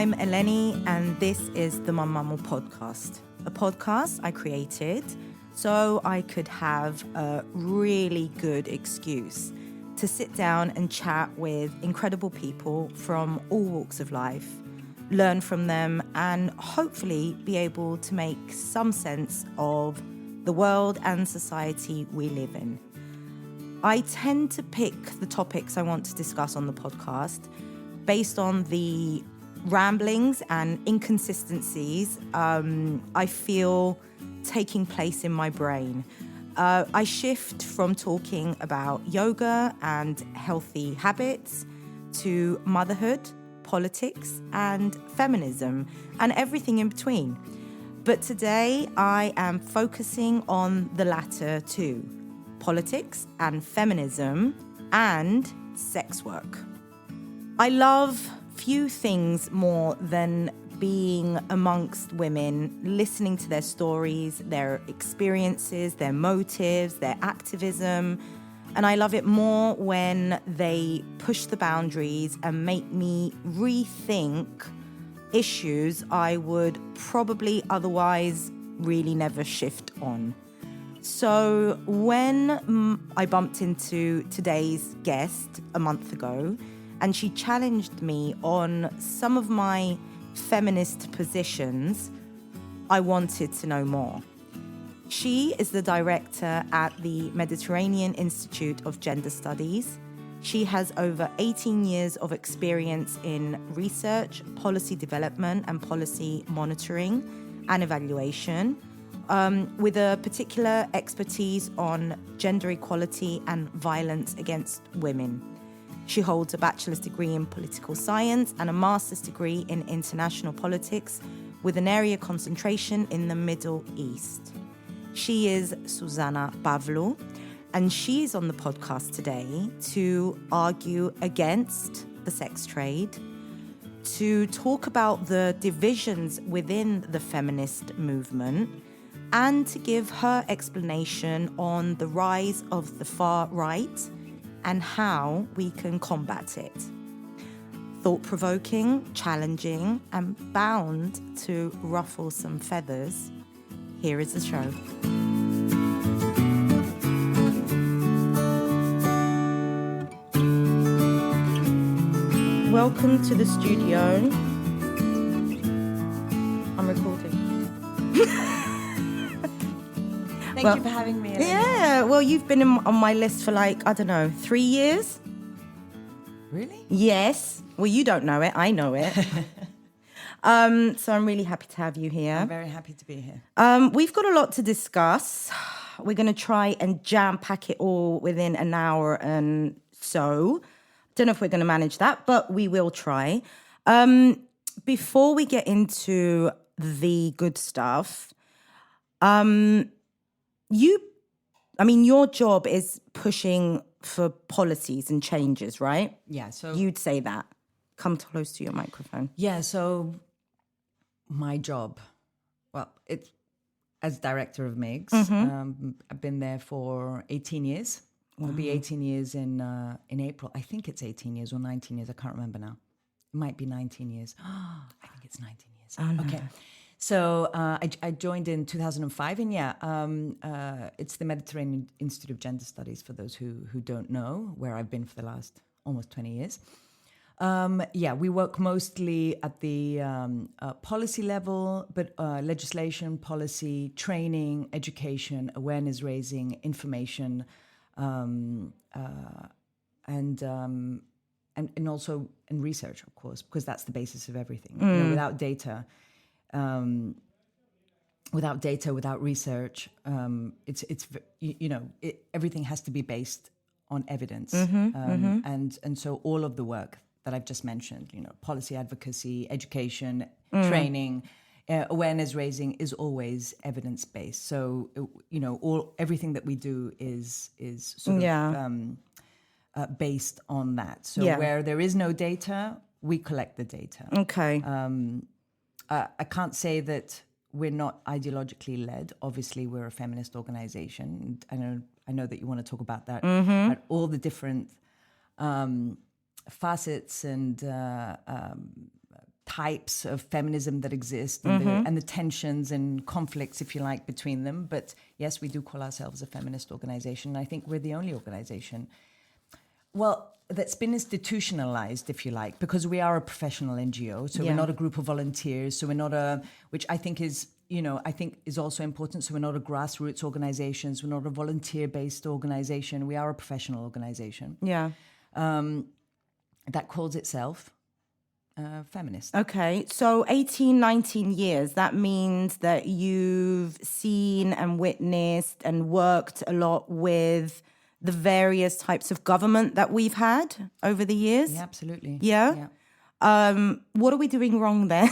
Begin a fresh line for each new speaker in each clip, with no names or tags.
I'm Eleni, and this is the Mum Mumble podcast, a podcast I created so I could have a really good excuse to sit down and chat with incredible people from all walks of life, learn from them, and hopefully be able to make some sense of the world and society we live in. I tend to pick the topics I want to discuss on the podcast based on the ramblings and inconsistencies I feel taking place in my brain. I shift from talking about yoga and healthy habits to motherhood, politics, and feminism, and everything in between. But today I am focusing on the latter too: politics and feminism and sex work. I love few things more than being amongst women, listening to their stories, their experiences, their motives, their activism. And I love it more when they push the boundaries and make me rethink issues I would probably otherwise really never shift on. So when I bumped into today's guest a month ago, and she challenged me on some of my feminist positions, I wanted to know more. She is the director at the Mediterranean Institute of Gender Studies. She has over 18 years of experience in research, policy development, and policy monitoring and evaluation, with a particular expertise on gender equality and violence against women. She holds a bachelor's degree in political science and a master's degree in international politics with an area concentration in the Middle East. She is Susana Pavlou, and she is on the podcast today to argue against the sex trade, to talk about the divisions within the feminist movement, and to give her explanation on the rise of the far right and how we can combat it. Thought-provoking, challenging, and bound to ruffle some feathers. Here is the show. Welcome to the studio. I'm recording.
Thank you for having me, Eleni.
Yeah, well, you've been on my list for 3 years.
Really?
Yes. Well, you don't know it. I know it. So I'm really happy to have you here.
I'm very happy to be here.
We've got a lot to discuss. We're going to try and jam-pack it all within an hour and so. Don't know if we're going to manage that, but we will try. Before we get into the good stuff, your job is pushing for policies and changes, right?
Yeah, so...
You'd say that. Come close to your microphone.
Yeah, so my job, it's as director of MIGS. I've been there for 18 years. Wow. It'll be 18 years in April. I think it's 18 years or 19 years. I can't remember now. It might be 19 years. I think it's 19 years.
Oh, no.
Okay. So I joined in 2005, and it's the Mediterranean Institute of Gender Studies, for those who don't know, where I've been for the last almost 20 years. We work mostly at the policy level, but legislation, policy, training, education, awareness raising, information, and also in research, of course, because that's the basis of everything. Without data, without research, everything has to be based on evidence. And so all of the work that I've just mentioned, policy advocacy, education, training, awareness raising is always evidence based. So everything that we do is sort of based on that. So where there is no data, we collect the data.
Okay.
I can't say that we're not ideologically led. Obviously, we're a feminist organization. I know that you want to talk about that, at all the different facets and types of feminism that exist and the tensions and conflicts, if you like, between them. But yes, we do call ourselves a feminist organization. I think we're the only organization, well, that's been institutionalized, if you like, because we are a professional NGO. So we're not a group of volunteers. So we're not which I think is, is also important. So we're not a grassroots organization. We're not a volunteer-based organization. We are a professional organization.
Yeah.
That calls itself feminist.
Okay, so 18, 19 years, that means that you've seen and witnessed and worked a lot with the various types of government that we've had over the years?
Yeah, absolutely.
Yeah? What are we doing wrong there?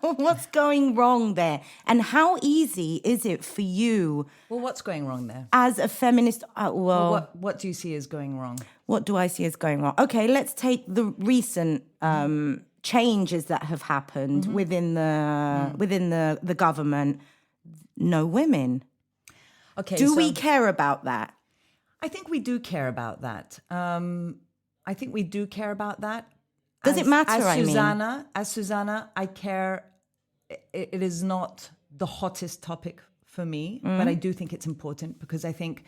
What's going wrong there? And how easy is it for you?
Well, what's going wrong there?
As a feminist,
what do you see as going wrong?
What do I see as going wrong? Okay, let's take the recent changes that have happened within the government. No women.
Okay,
do we care about that?
I think we do care about that.
Does it matter?
As Susana, I care. It is not the hottest topic for me, but I do think it's important because I think,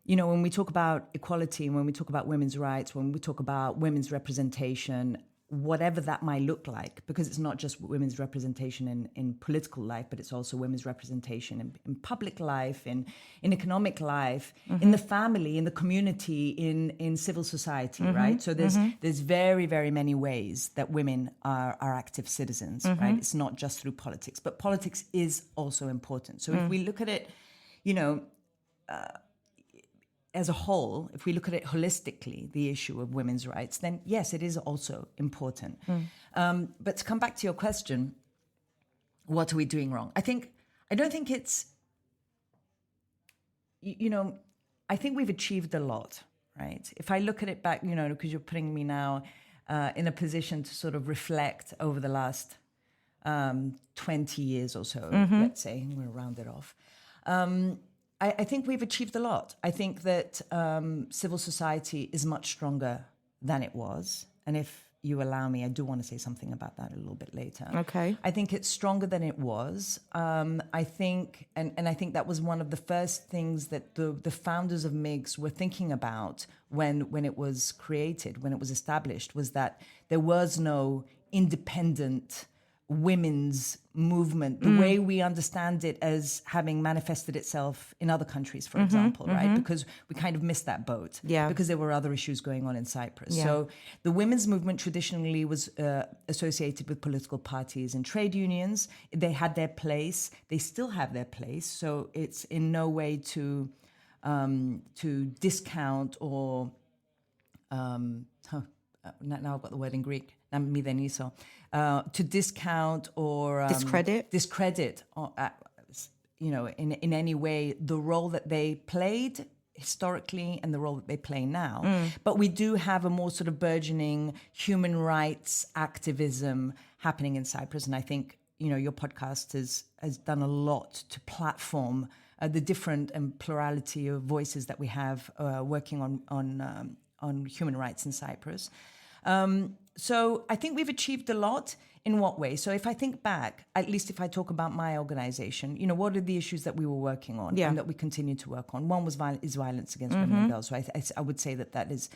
when we talk about equality, when we talk about women's rights, when we talk about women's representation, whatever that might look like, because it's not just women's representation in political life, but it's also women's representation in public life, in economic life, in the family, in the community, in civil society, right? So there's very, very many ways that women are active citizens, right? It's not just through politics, but politics is also important. So if we look at it, as a whole, if we look at it holistically, the issue of women's rights, then yes, it is also important. But to come back to your question, what are we doing wrong? I don't think it's, I think we've achieved a lot, right? If I look at it back, because you're putting me now in a position to sort of reflect over the last 20 years or so, let's say, I'm going to round it off. I think we've achieved a lot. I think that civil society is much stronger than it was. And if you allow me, I do want to say something about that a little bit later.
Okay.
I think it's stronger than it was. I think, and I think that was one of the first things that the founders of MIGS were thinking about when it was created, when it was established, was that there was no independent women's movement, the way we understand it as having manifested itself in other countries, for example, right? Because we kind of missed that boat because there were other issues going on in Cyprus. Yeah. So the women's movement traditionally was associated with political parties and trade unions. They had their place. They still have their place. So it's in no way to discount or now I've got the word in Greek. To discount or discredit, in any way the role that they played historically and the role that they play now. But we do have a more sort of burgeoning human rights activism happening in Cyprus, and I think your podcast has done a lot to platform the different and plurality of voices that we have working on human rights in Cyprus. So I think we've achieved a lot. In what way? So if I think back, at least if I talk about my organization, what are the issues that we were working on and that we continue to work on? One was violence against women and girls. So I would say that is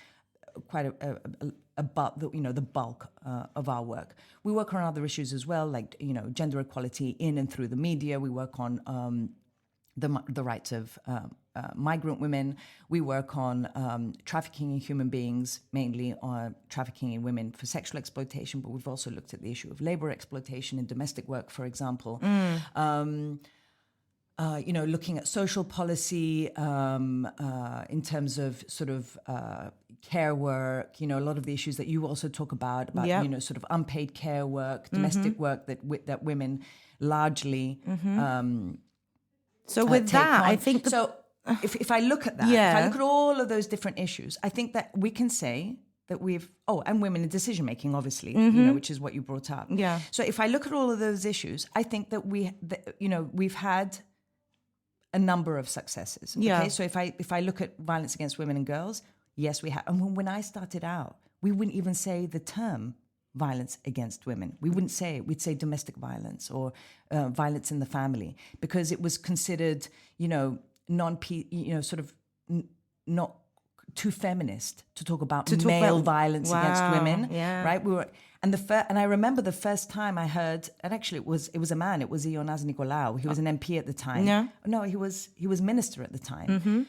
quite the bulk of our work. We work on other issues as well, like gender equality in and through the media. We work on the rights of migrant women. We work on trafficking in human beings, mainly on trafficking in women for sexual exploitation, but we've also looked at the issue of labor exploitation in domestic work, for example. Looking at social policy in terms of sort of care work, a lot of the issues that you also talk about sort of unpaid care work, domestic work that women largely
So with that, I think...
If I look at that, if I look at all of those different issues, I think that we can say that and women in decision-making, obviously, which is what you brought up.
Yeah.
So if I look at all of those issues, I think that we've had a number of successes. Okay?
Yeah.
So if I look at violence against women and girls, yes, we have. And when I started out, we wouldn't even say the term violence against women. We wouldn't say it. We'd say domestic violence or violence in the family, because it was considered, not too feminist to talk about male violence against women, right? And I remember the first time I heard, and actually it was a man. It was Ionas Nicolaou. He was an MP at the time.
Yeah.
No, he was minister at the time.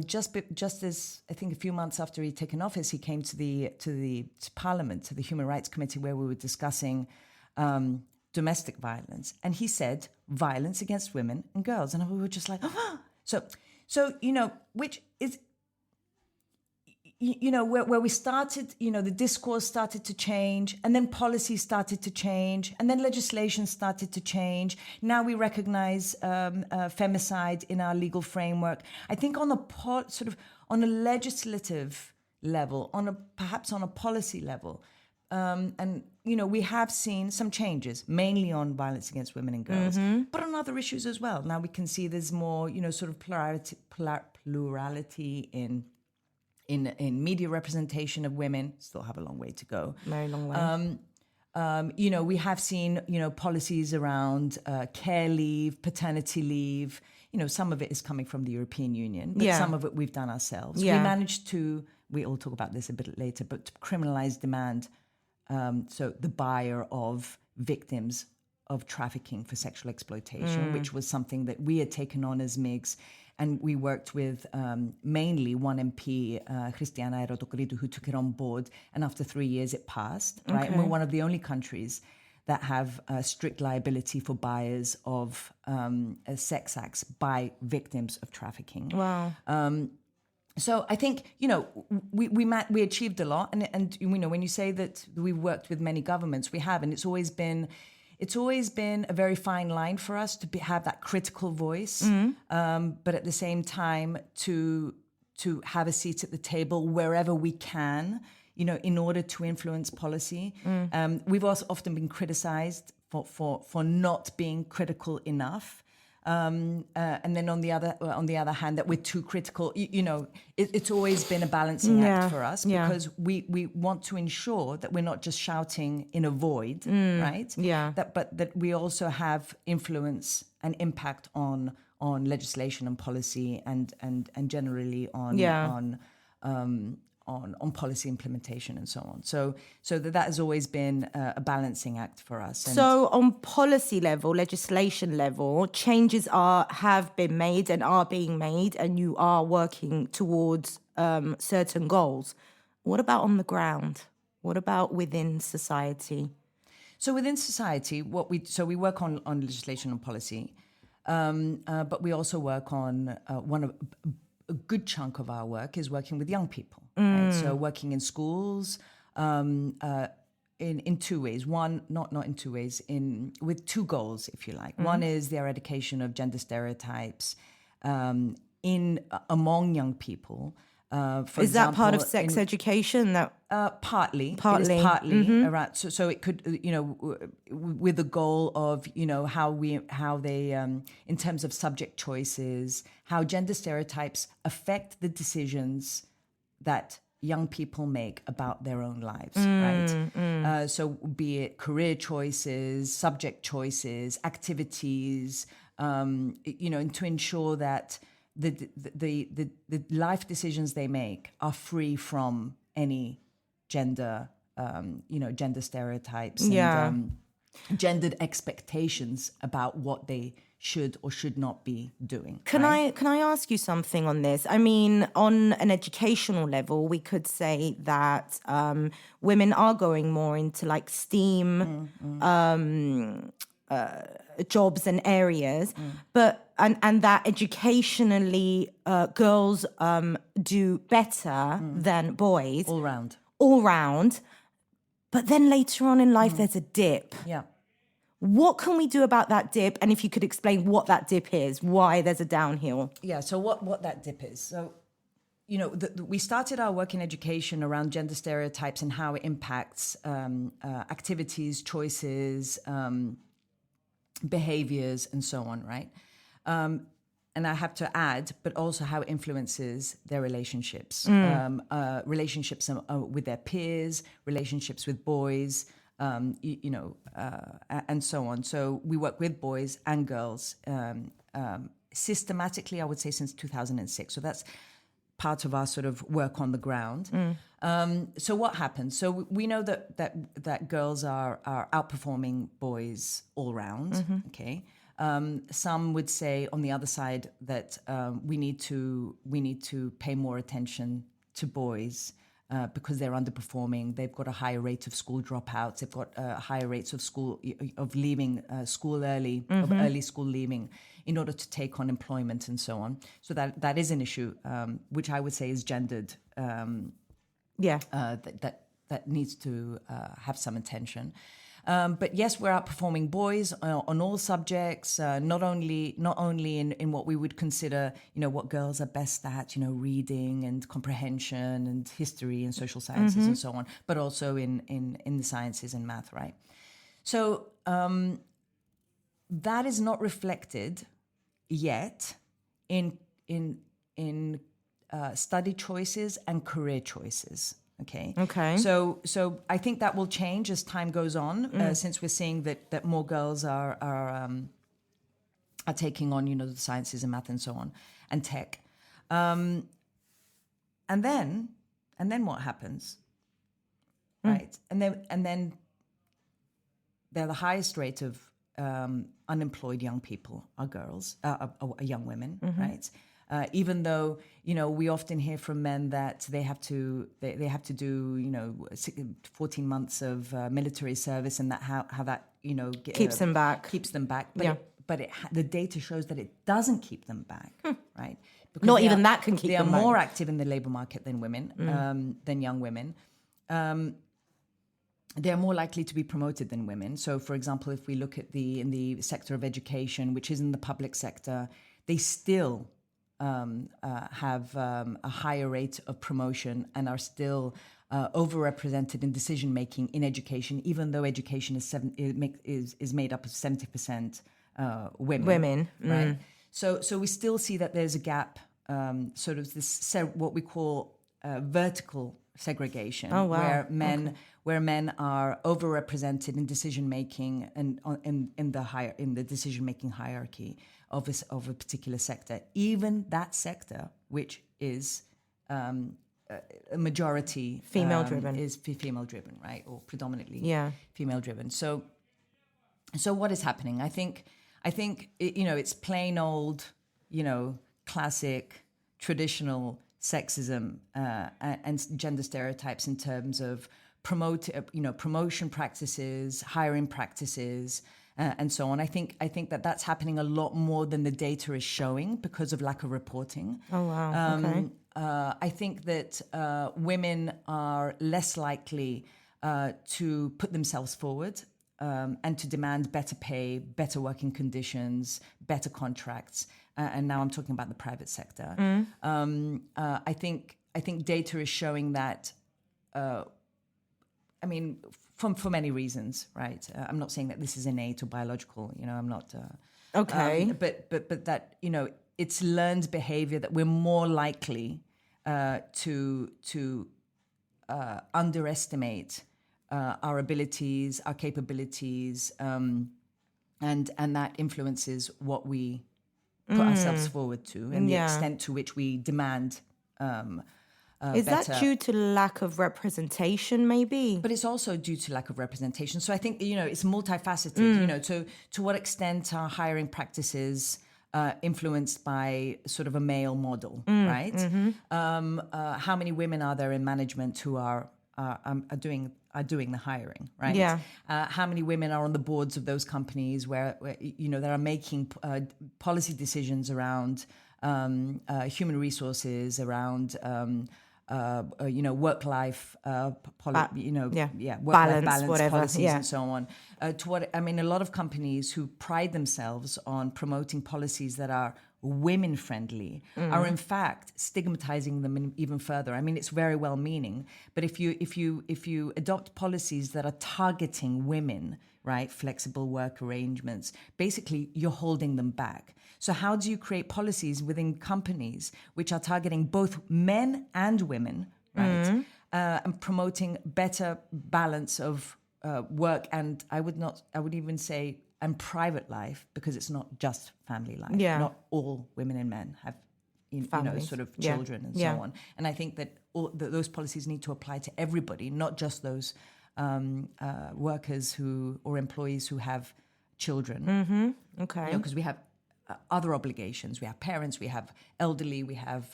Just as I think a few months after he'd taken office, he came to Parliament, to the Human Rights Committee, where we were discussing domestic violence, and he said violence against women and girls, and we were just like, so which is. Where we started, the discourse started to change, and then policy started to change, and then legislation started to change. Now we recognize femicide in our legal framework. I think on a legislative level, perhaps on a policy level, and we have seen some changes, mainly on violence against women and girls, but on other issues as well. Now we can see there's more, plurality in media representation of women. Still have a long way to go.
Very long way.
We have seen, policies around care leave, paternity leave. Some of it is coming from the European Union, but some of it we've done ourselves.
Yeah.
We managed to, we'll talk about this a bit later, but to criminalize demand. So the buyer of victims of trafficking for sexual exploitation, which was something that we had taken on as MIGs. And we worked with mainly one MP, Christiana Erotokritou, who took it on board. And after 3 years, it passed. Right? And we're one of the only countries that have strict liability for buyers of sex acts by victims of trafficking.
Wow.
So I think, we achieved a lot. And when you say that we worked with many governments, we have. And it's always been a very fine line for us to have that critical voice, but at the same time to have a seat at the table wherever we can, in order to influence policy. We've also often been criticized for not being critical enough. And then on the other hand, that we're too critical. It's always been a balancing act for us, because we want to ensure that we're not just shouting in a void, right?
Yeah.
But that we also have influence and impact on legislation and policy and generally on policy implementation and so on. So that has always been a balancing act for us.
So on policy level, legislation level, changes have been made and are being made, and you are working towards certain goals. What about on the ground? What about within society?
So within society, we work on legislation and policy, but we also work on a good chunk of our work is working with young people. Right? So working in schools in two ways. One, not in two ways, with two goals, if you like. One is the eradication of gender stereotypes among young people.
Is that part of sex education?
Partly. It is partly around. So it could, with the goal of, how they, in terms of subject choices, how gender stereotypes affect the decisions that young people make about their own lives, right? So be it career choices, subject choices, activities, and to ensure that the life decisions they make are free from any gender stereotypes and gendered expectations about what they should or should not be doing.
Can I ask you something on this? I mean, on an educational level, we could say that women are going more into like STEAM jobs and areas, but and that educationally girls do better than boys all round. But then later on in life, there's a dip.
Yeah.
What can we do about that dip? And if you could explain what that dip is, why there's a downhill.
Yeah, so what that dip is. So, we started our work in education around gender stereotypes and how it impacts activities, choices, behaviors, and so on, right? And I have to add, but also how it influences their relationships, relationships with their peers, relationships with boys, and so on. So we work with boys and girls systematically, I would say, since 2006. So that's part of our sort of work on the ground. So what happens? So we know that girls are outperforming boys all round. Okay. Some would say on the other side that we need to pay more attention to boys because they're underperforming. They've got a higher rate of school dropouts. They've got higher rates of leaving school early, of early school leaving, in order to take on employment and so on. So that is an issue, which I would say is gendered. That needs to have some attention. But yes, we're outperforming boys on all subjects, not only in what we would consider, what girls are best at, reading and comprehension and history and social sciences and so on, but also in the sciences and math, right? So that is not reflected yet in study choices and career choices. Okay. So I think that will change as time goes on, since we're seeing that more girls are taking on, the sciences and math and so on, and tech. And then what happens, right? And then they're the highest rate of unemployed young people are girls, are young women, right? Even though we often hear from men that they have to do 14 months of military service, and that how that
keeps them back.
But the data shows that it doesn't keep them back, right? Because
not even that can keep them back.
They are more active in the labor market than women, than young women. They're more likely to be promoted than women. So, for example, if we look at in the sector of education, which is in the public sector, they still have a higher rate of promotion and are still overrepresented in decision making in education, even though education is made up of 70% women. Right? So we still see that there's a gap, sort of this what we call vertical segregation, where men are overrepresented in decision making and in the decision making hierarchy of a particular sector, even that sector which is a majority
female driven,
is female driven, right, or predominantly female driven. So what is happening? I think it's plain old, classic traditional sexism and gender stereotypes in terms of promotion practices, hiring practices, and so on. I think that's happening a lot more than the data is showing because of lack of reporting.
Oh wow! Okay.
I think that women are less likely to put themselves forward and to demand better pay, better working conditions, better contracts. And now I'm talking about the private sector. I think data is showing that. For many reasons, right? I'm not saying that this is innate or biological. I'm not.
Okay.
But that it's learned behavior that we're more likely to underestimate our abilities, our capabilities, and that influences what we put ourselves forward to and the extent to which we demand.
Is
better.
that due to lack of representation, maybe?
But it's also due to lack of representation. So I think, it's multifaceted, to what extent are hiring practices influenced by sort of a male model, right? How many women are there in management who are doing the hiring, right?
Yeah.
How many women are on the boards of those companies where that are making policy decisions around human resources, around work-life, work-life balance
whatever.
policies and so on. A lot of companies who pride themselves on promoting policies that are women-friendly are in fact stigmatizing them even further. It's very well-meaning, but if you adopt policies that are targeting women, right, flexible work arrangements, basically you're holding them back. So how do you create policies within companies which are targeting both men and women, right, and promoting better balance of work and I would even say and private life, because it's not just family life.
Yeah.
Not all women and men have sort of children and so on. And I think that those policies need to apply to everybody, not just those workers or employees who have children.
Mm-hmm. Okay.
Because we have other obligations. We have parents, we have elderly, we have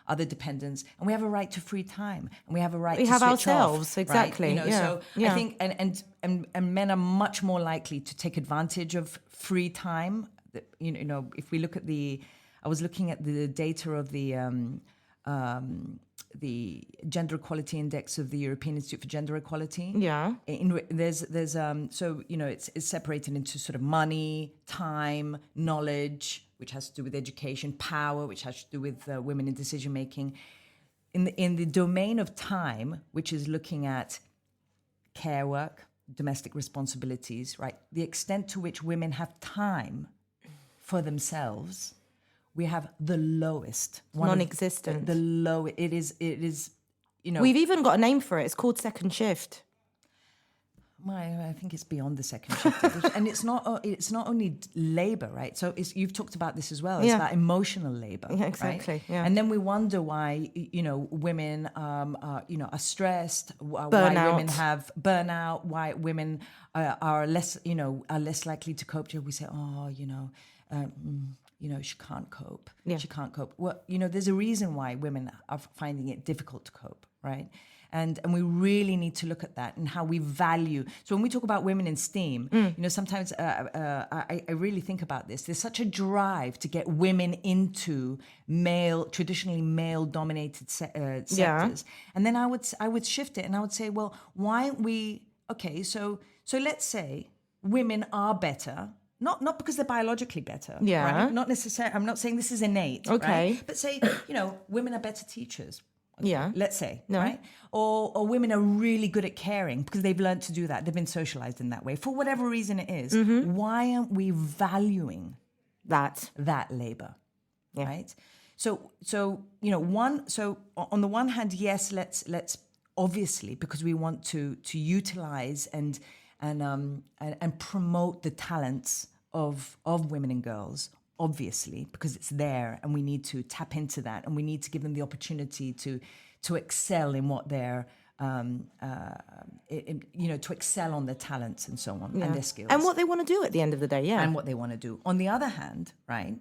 other dependents, and we have a right to free time, and we have a right to switch
ourselves,
off,
exactly.
Right? So I think, and men are much more likely to take advantage of free time. If we look at I was looking at the data of the Gender Equality Index of the European Institute for Gender Equality.
Yeah.
There's it's separated into sort of money, time, knowledge, which has to do with education, power, which has to do with women in decision making. In the domain of time, which is looking at care work, domestic responsibilities, right? The extent to which women have time for themselves, we have the lowest,
non-existent.
The low. It is.
We've even got a name for it. It's called second shift.
I think it's beyond the second shift, and it's not only labor, right? So you've talked about this as well. It's about emotional labor.
Yeah, exactly.
Right?
Yeah.
And then we wonder why women are stressed, why women have burnout, why women are less likely to cope. We say, she can't cope.
Yeah.
She can't cope. Well, there's a reason why women are finding it difficult to cope, right? And we really need to look at that and how we value. So when we talk about women in STEAM, sometimes I really think about this. There's such a drive to get women into traditionally male-dominated sectors.
Yeah.
And then I would shift it and I would say, well, why aren't we? Okay, so let's say women are better. Not because they're biologically better.
Yeah.
Right? Not necessarily. I'm not saying this is innate.
Okay.
Right? But say, women are better teachers. Okay,
yeah.
Let's say,
no.
Right? Or women are really good at caring because they've learned to do that. They've been socialized in that way. For whatever reason it is.
Mm-hmm.
Why aren't we valuing
that
labor?
Yeah.
Right? So on the one hand, yes, let's obviously, because we want to utilize and promote the talents of women and girls, obviously, because it's there and we need to tap into that and we need to give them the opportunity to excel in what they're, to excel on their talents and so on and their skills.
And what they want to do at the end of the day, yeah.
And what they want to do. On the other hand, right,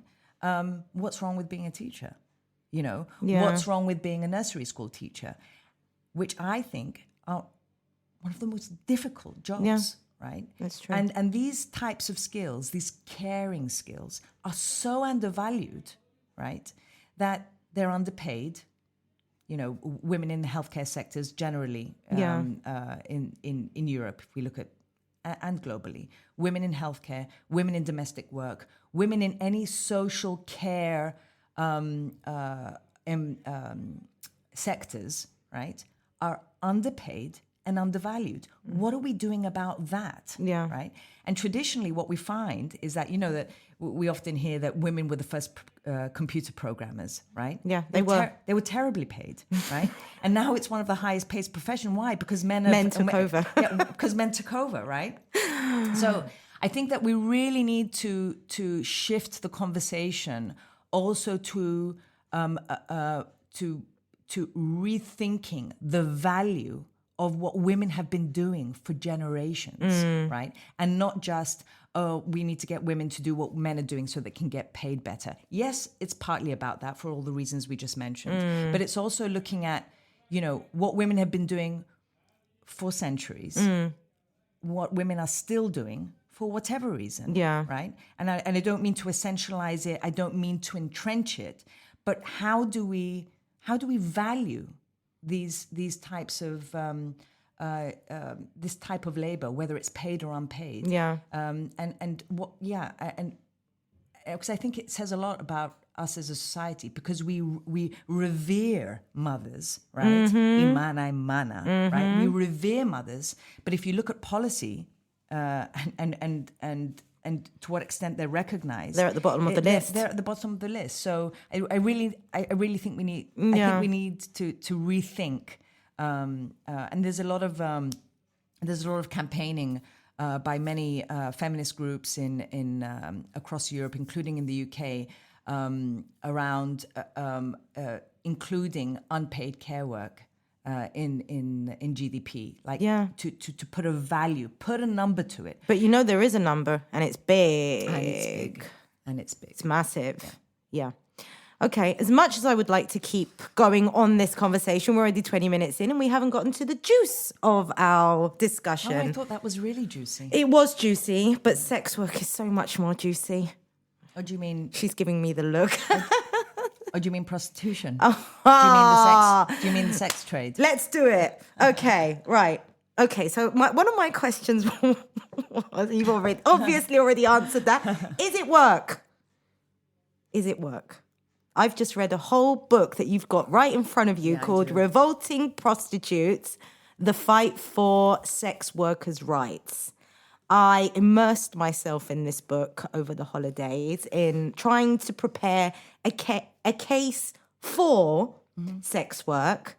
what's wrong with being a teacher? What's wrong with being a nursery school teacher? Which I think are one of the most difficult jobs.
Yeah.
Right?
That's true.
And these types of skills, these caring skills, are so undervalued, right? That they're underpaid. Women in the healthcare sectors generally, in Europe, if we look at, and globally, women in healthcare, women in domestic work, women in any social care sectors, right, are underpaid and undervalued. What are we doing about that?
Yeah.
Right. And traditionally, what we find is that that we often hear that women were the first computer programmers. Right.
Yeah, they were.
They were terribly paid. Right. And now it's one of the highest paid professions. Why? Because men
took over.
Because men took over. Right. So I think that we really need to shift the conversation also to rethinking the value of what women have been doing for generations, right? And not just, we need to get women to do what men are doing so they can get paid better. Yes, it's partly about that for all the reasons we just mentioned. But it's also looking at, what women have been doing for centuries, what women are still doing for whatever reason, right? And I don't mean to essentialize it. I don't mean to entrench it. But how do we value these types of this type of labor, whether it's paid or unpaid? Because I think it says a lot about us as a society, because we revere mothers, right? Imana, right? We revere mothers, but if you look at policy and to what extent they're recognized,
they're at the bottom of the list.
They're at the bottom of the list. So I really think we need. I think we need to rethink. And there's a lot of there's a lot of campaigning by many feminist groups in across Europe, including in the UK, around including unpaid care work in GDP, like to put a value, put a number to it.
But there is a number, and it's big.
And it's big.
It's massive. Yeah. Okay, as much as I would like to keep going on this conversation, we're already 20 minutes in and we haven't gotten to the juice of our discussion.
Oh, I thought that was really juicy.
It was juicy, but sex work is so much more juicy.
Oh, do you mean...
She's giving me the look.
Or do you mean prostitution?
Oh.
Do you mean the sex trade?
Let's do it. Okay, right. Okay, so one of my questions, you've obviously already answered that. Is it work? Is it work? I've just read a whole book that you've got right in front of you called Revolting Prostitutes, The Fight for Sex Workers' Rights. I immersed myself in this book over the holidays in trying to prepare a case for sex work.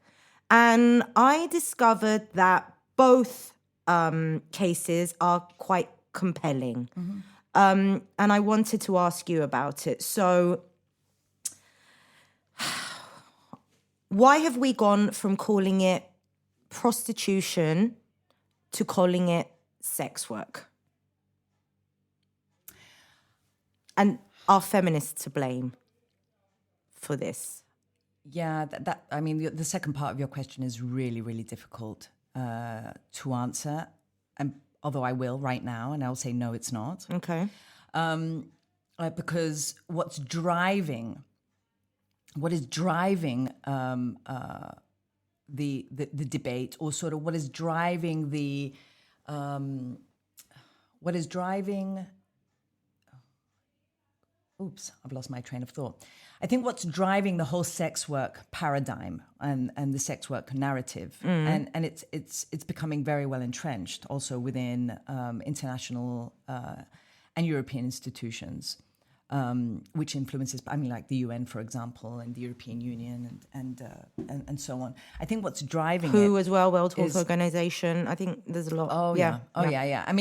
And I discovered that both cases are quite compelling. And I wanted to ask you about it. So why have we gone from calling it prostitution to calling it sex work? And are feminists to blame for this?
Yeah, I mean, the second part of your question is really, really difficult to answer. And although I will right now, and I'll say no, it's not.
Okay.
Because what is driving the debate, or sort of what is driving I've lost my train of thought. I think what's driving the whole sex work paradigm and the sex work narrative, and it's becoming very well entrenched also within international and European institutions, which influences, I mean, like the UN, for example, and the European Union and so on. I think what's driving
WHO as well, World Health Organization. I think there's a lot.
Oh yeah. I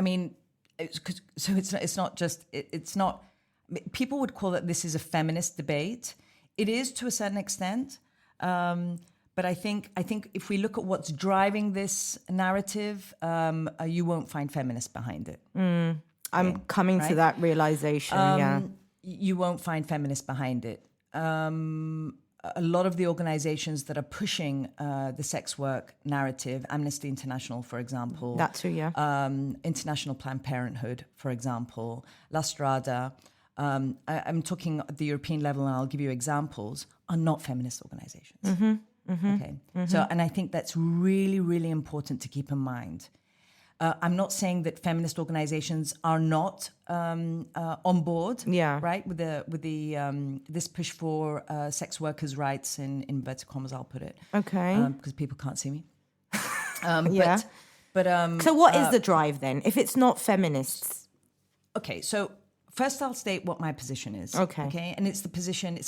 mean, it's not just. It's not. People would call it, this is a feminist debate. It is to a certain extent, but I think if we look at what's driving this narrative, you won't find feminists behind it.
I'm coming to that realization.
You won't find feminists behind it. A lot of the organizations that are pushing the sex work narrative, Amnesty International, for example,
that too,
International Planned Parenthood, for example, La Strada. I'm talking at the European level, and I'll give you examples, are not feminist organizations. So, and I think that's really, really important to keep in mind. I'm not saying that feminist organizations are not on board, right, with the this push for sex workers' rights, in inverted commas, I'll put it, because people can't see me. But
so what is the drive then, if it's not feminists?
Okay, so first I'll state what my position is. Okay, and it's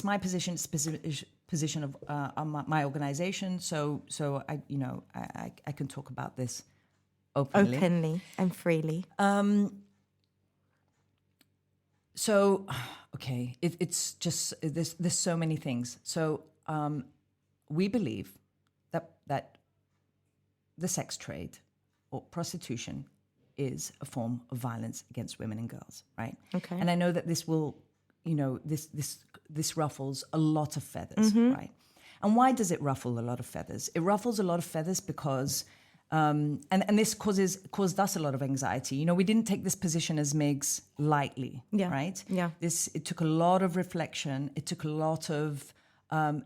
my position, it's the position of my organization. So I can talk about this openly
and freely.
So, okay, it's just there's so many things. So we believe that the sex trade or prostitution is a form of violence against women and girls, right?
Okay.
And I know that this will, this ruffles a lot of feathers, right? And why does it ruffle a lot of feathers? It ruffles a lot of feathers because, and this caused us a lot of anxiety. We didn't take this position as MIGs lightly, right?
Yeah.
It took a lot of reflection. It took a lot of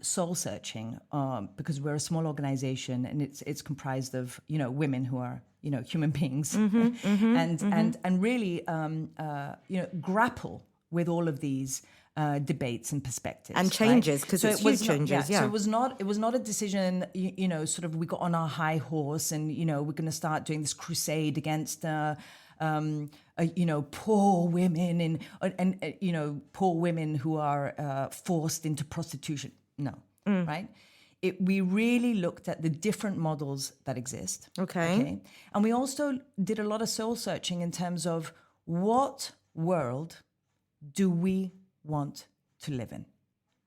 soul searching, because we're a small organization and it's comprised of women who are human beings, and really grapple with all of these debates and perspectives
and changes, because it's huge changes.
So it was not a decision. Sort of we got on our high horse and we're going to start doing this crusade against. Poor women and poor women who are forced into prostitution. No, right? we really looked at the different models that exist.
Okay.
And we also did a lot of soul searching in terms of what world do we want to live in?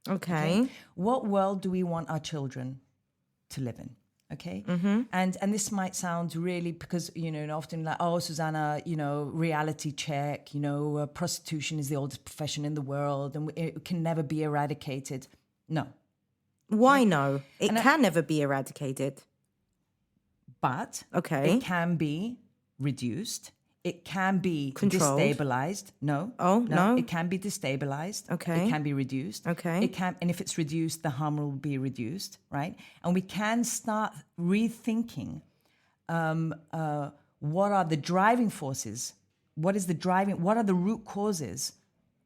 Okay.
What world do we want our children to live in? Okay. Mm-hmm. And this might sound really, because, often like, oh, Susana, reality check, prostitution is the oldest profession in the world and it can never be eradicated. No.
Why no? It can never be eradicated.
But
Okay.
it can be reduced. It can be
Controlled.
destabilized. No.
Oh, no.
It can be destabilized.
Okay.
It can be reduced.
Okay.
And if it's reduced, the harm will be reduced, right? And we can start rethinking what are the driving forces? What are the root causes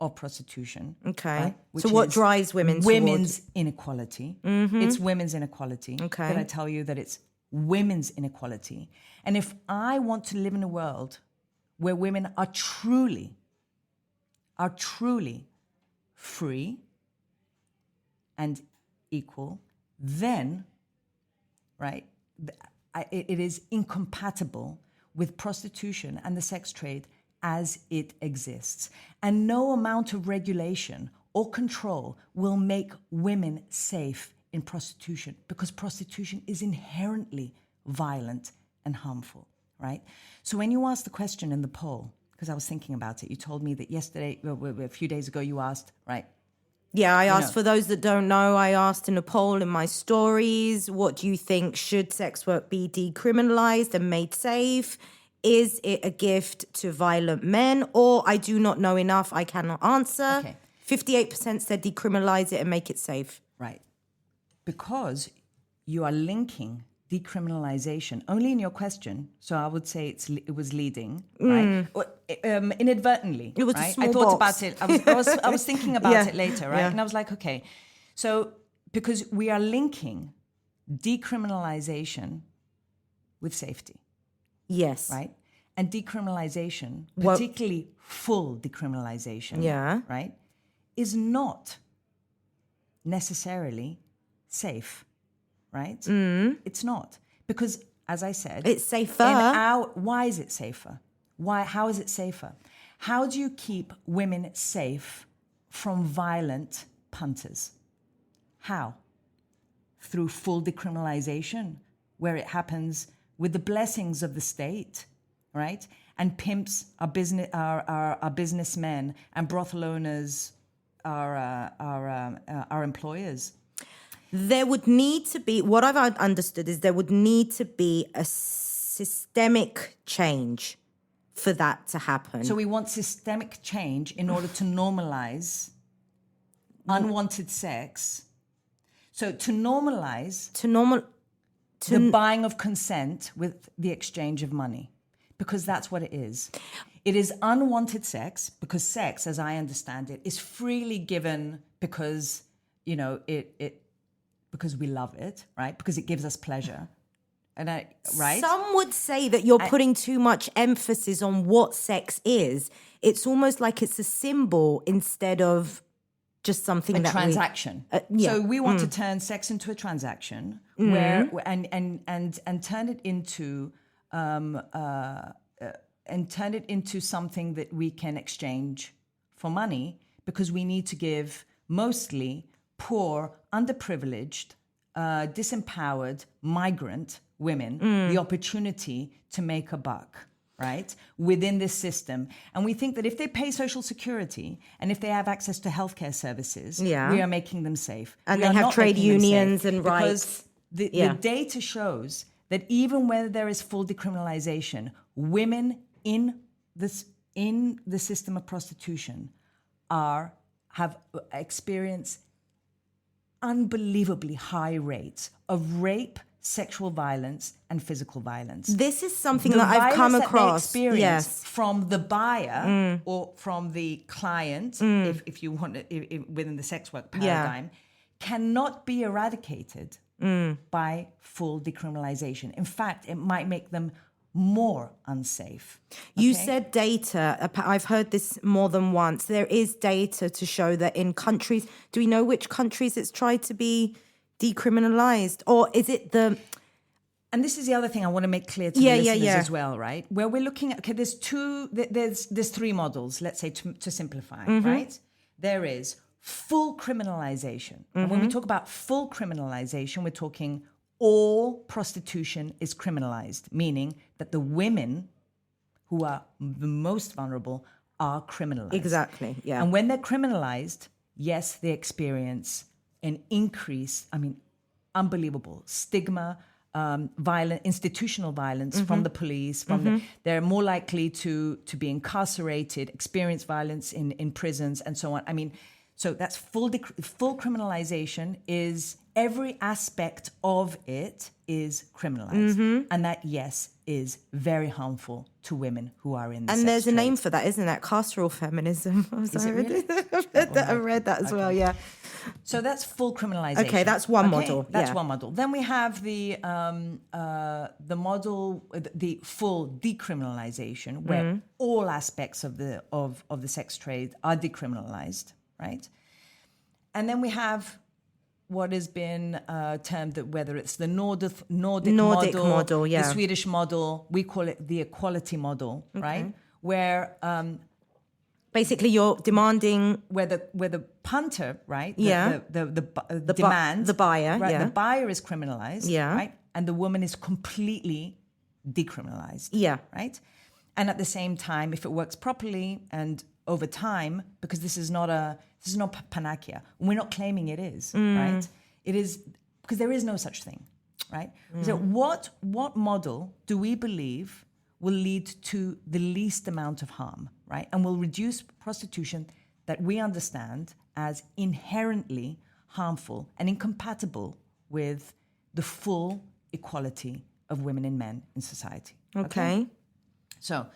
of prostitution?
Okay.
Right?
So what drives women's
inequality? It's women's inequality.
Okay.
Did I tell you that it's women's inequality? And if I want to live in a world where women are truly free and equal, then, right, it is incompatible with prostitution and the sex trade as it exists. And no amount of regulation or control will make women safe in prostitution, because prostitution is inherently violent and harmful, right? So when you asked the question in the poll, because I was thinking about it, you told me that yesterday, a few days ago, you asked, right?
Yeah, I asked, for those that don't know, I asked in a poll in my stories, what do you think? Should sex work be decriminalized and made safe? Is it a gift to violent men? Or I do not know enough, I cannot answer.
Okay.
58% said decriminalize it and make it safe.
Right. Because you are linking decriminalization only in your question, so I would say it was leading, right? Inadvertently.
It was
right?
a small
I thought
box.
about it. I was thinking about it later, right?
Yeah.
And I was like, okay, so because we are linking decriminalization with safety,
Yes.
right? And decriminalization, particularly full decriminalization, right, is not necessarily safe, right? It's not. Because, as I said,
It's safer.
why is it safer? How is it safer? How do you keep women safe from violent punters? How? Through full decriminalization, where it happens with the blessings of the state, right? And pimps are businessmen, and brothel owners are employers.
There would need to be, what I've understood is there would need to be a systemic change for that to happen.
So we want systemic change in order to normalize unwanted sex. So to normalize the buying of consent with the exchange of money, because that's what it is. It is unwanted sex, because sex, as I understand it, is freely given because, because we love it, right? Because it gives us pleasure. Right?
Some would say that you're putting too much emphasis on what sex is. It's almost like it's a symbol instead of just something that
transaction. So we want to turn sex into a transaction where and turn it into something that we can exchange for money, because we need to give mostly poor, underprivileged, disempowered migrant women the opportunity to make a buck, right, within this system. And we think that if they pay Social Security and if they have access to healthcare services, we are making them safe.
And they have trade unions and rights.
Because the data shows that even when there is full decriminalization, women in the system of prostitution have experienced unbelievably high rates of rape, sexual violence, and physical violence.
This is something that I've come across.
That they experience from the buyer or from the client, if you want it, within the sex work paradigm, cannot be eradicated by full decriminalization. In fact, it might make them more unsafe.
You said data. I've heard this more than once. There is data to show that in countries, do we know which countries it's tried to be decriminalized, or is it the?
And this is the other thing I want to make clear to
Yeah,
the
yeah,
listeners
yeah.
as well, right? Where we're looking at, okay, there's three models, let's say, to simplify, right? There is full criminalization. And when we talk about full criminalization, we're talking all prostitution is criminalized, meaning that the women who are the most vulnerable are criminalized.
Exactly, yeah.
And when they're criminalized, yes, they experience an increase, unbelievable stigma, institutional violence from the police, they're more likely to be incarcerated, experience violence in prisons and so on. So that's full criminalization is every aspect of it is criminalized. And that, yes, is very harmful to women who are in the
And
sex
there's a
trade.
name for that, isn't that? Carceral feminism.
Is it really?
I read that as well, yeah.
So that's full criminalization.
Okay, that's one model.
That's
yeah.
one model. Then we have the model, the full decriminalization, where all aspects of the sex trade are decriminalized, right? And then we have what has been termed, that whether it's the Nordic model,
yeah.
the Swedish model, we call it the equality model, right? Where
basically you're demanding
where the punter, right?
Yeah.
The demand,
the buyer,
right?
yeah.
The buyer is criminalized,
Yeah.
right? And the woman is completely decriminalized,
Yeah.
right? And at the same time, if it works properly and over time, because this is not panacea. We're not claiming it is, right? It is because there is no such thing, right? So what model do we believe will lead to the least amount of harm, right? And will reduce prostitution that we understand as inherently harmful and incompatible with the full equality of women and men in society.
Okay.
So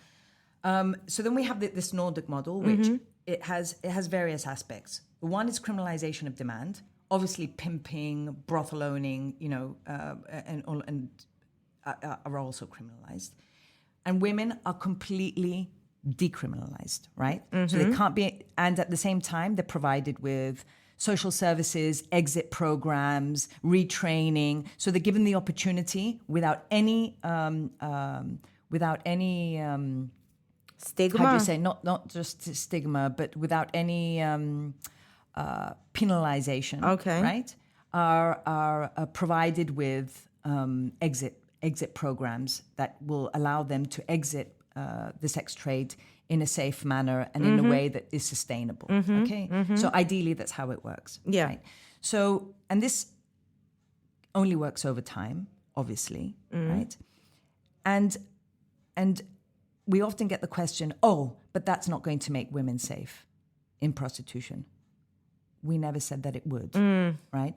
then we have this Nordic model, which it has various aspects. One is criminalization of demand, obviously pimping, brothel owning, and are also criminalized. And women are completely decriminalized, right? So they can't be, and at the same time, they're provided with social services, exit programs, retraining. So they're given the opportunity without any
Stigma.
how do you say, not just stigma, but without any penalization,
Okay.
right? Are provided with exit programs that will allow them to exit the sex trade in a safe manner and in a way that is sustainable. Okay, so ideally that's how it works.
Yeah.
Right? So, and this only works over time, obviously, right? And we often get the question, oh, but that's not going to make women safe in prostitution. We never said that it would, right?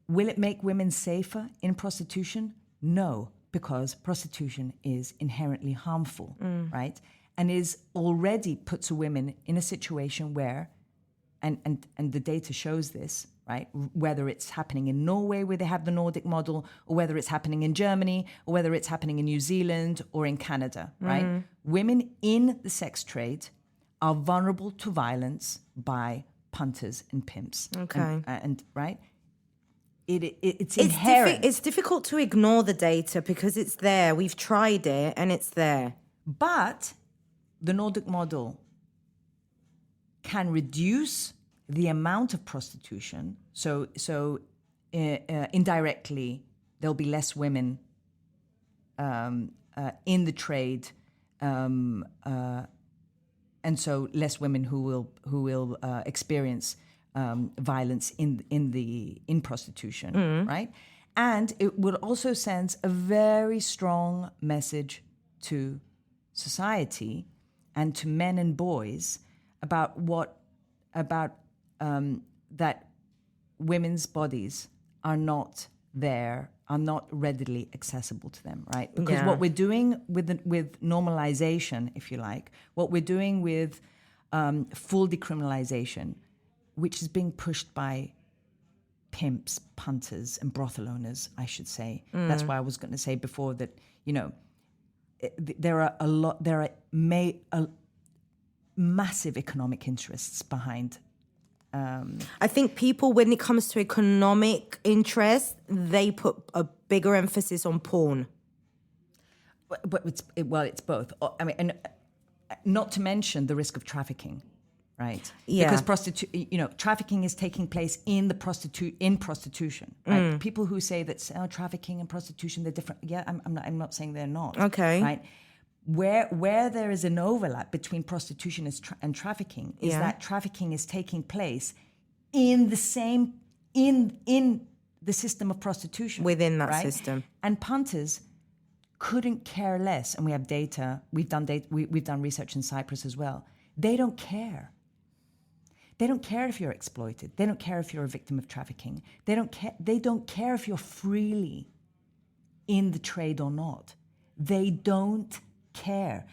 Will it make women safer in prostitution? No, because prostitution is inherently harmful, right? And already puts a women in a situation where, and the data shows this, right? Whether it's happening in Norway, where they have the Nordic model, or whether it's happening in Germany, or whether it's happening in New Zealand or in Canada, right? Women in the sex trade are vulnerable to violence by punters and pimps.
Okay.
And right? It's inherent.
It's difficult to ignore the data because it's there. We've tried it and it's there.
But the Nordic model can reduce the amount of prostitution. So indirectly, there'll be less women in the trade, and so less women who will experience violence in prostitution, right? And it will also send a very strong message to society and to men and boys about that women's bodies are not readily accessible to them, right? Because what we're doing with normalization, if you like, what we're doing with full decriminalization, which is being pushed by pimps, punters, and brothel owners, I should say. That's why I was going to say before that, there are massive economic interests behind
I think people, when it comes to economic interest, they put a bigger emphasis on porn.
But it's both. I mean, and not to mention the risk of trafficking, right?
Yeah.
Because trafficking is taking place in prostitution, right? People who say that trafficking and prostitution, they're different. Yeah, I'm not saying they're not.
Okay.
Right. Where there is an overlap between prostitution and trafficking is that trafficking is taking place in the same in the system of prostitution
Within that
right?
system.
And punters couldn't care less, and we have data. We've done research in Cyprus as well. They don't care. They don't care if you're exploited. They don't care if you're a victim of trafficking. They don't care. They don't care if you're freely in the trade or not. They don't care.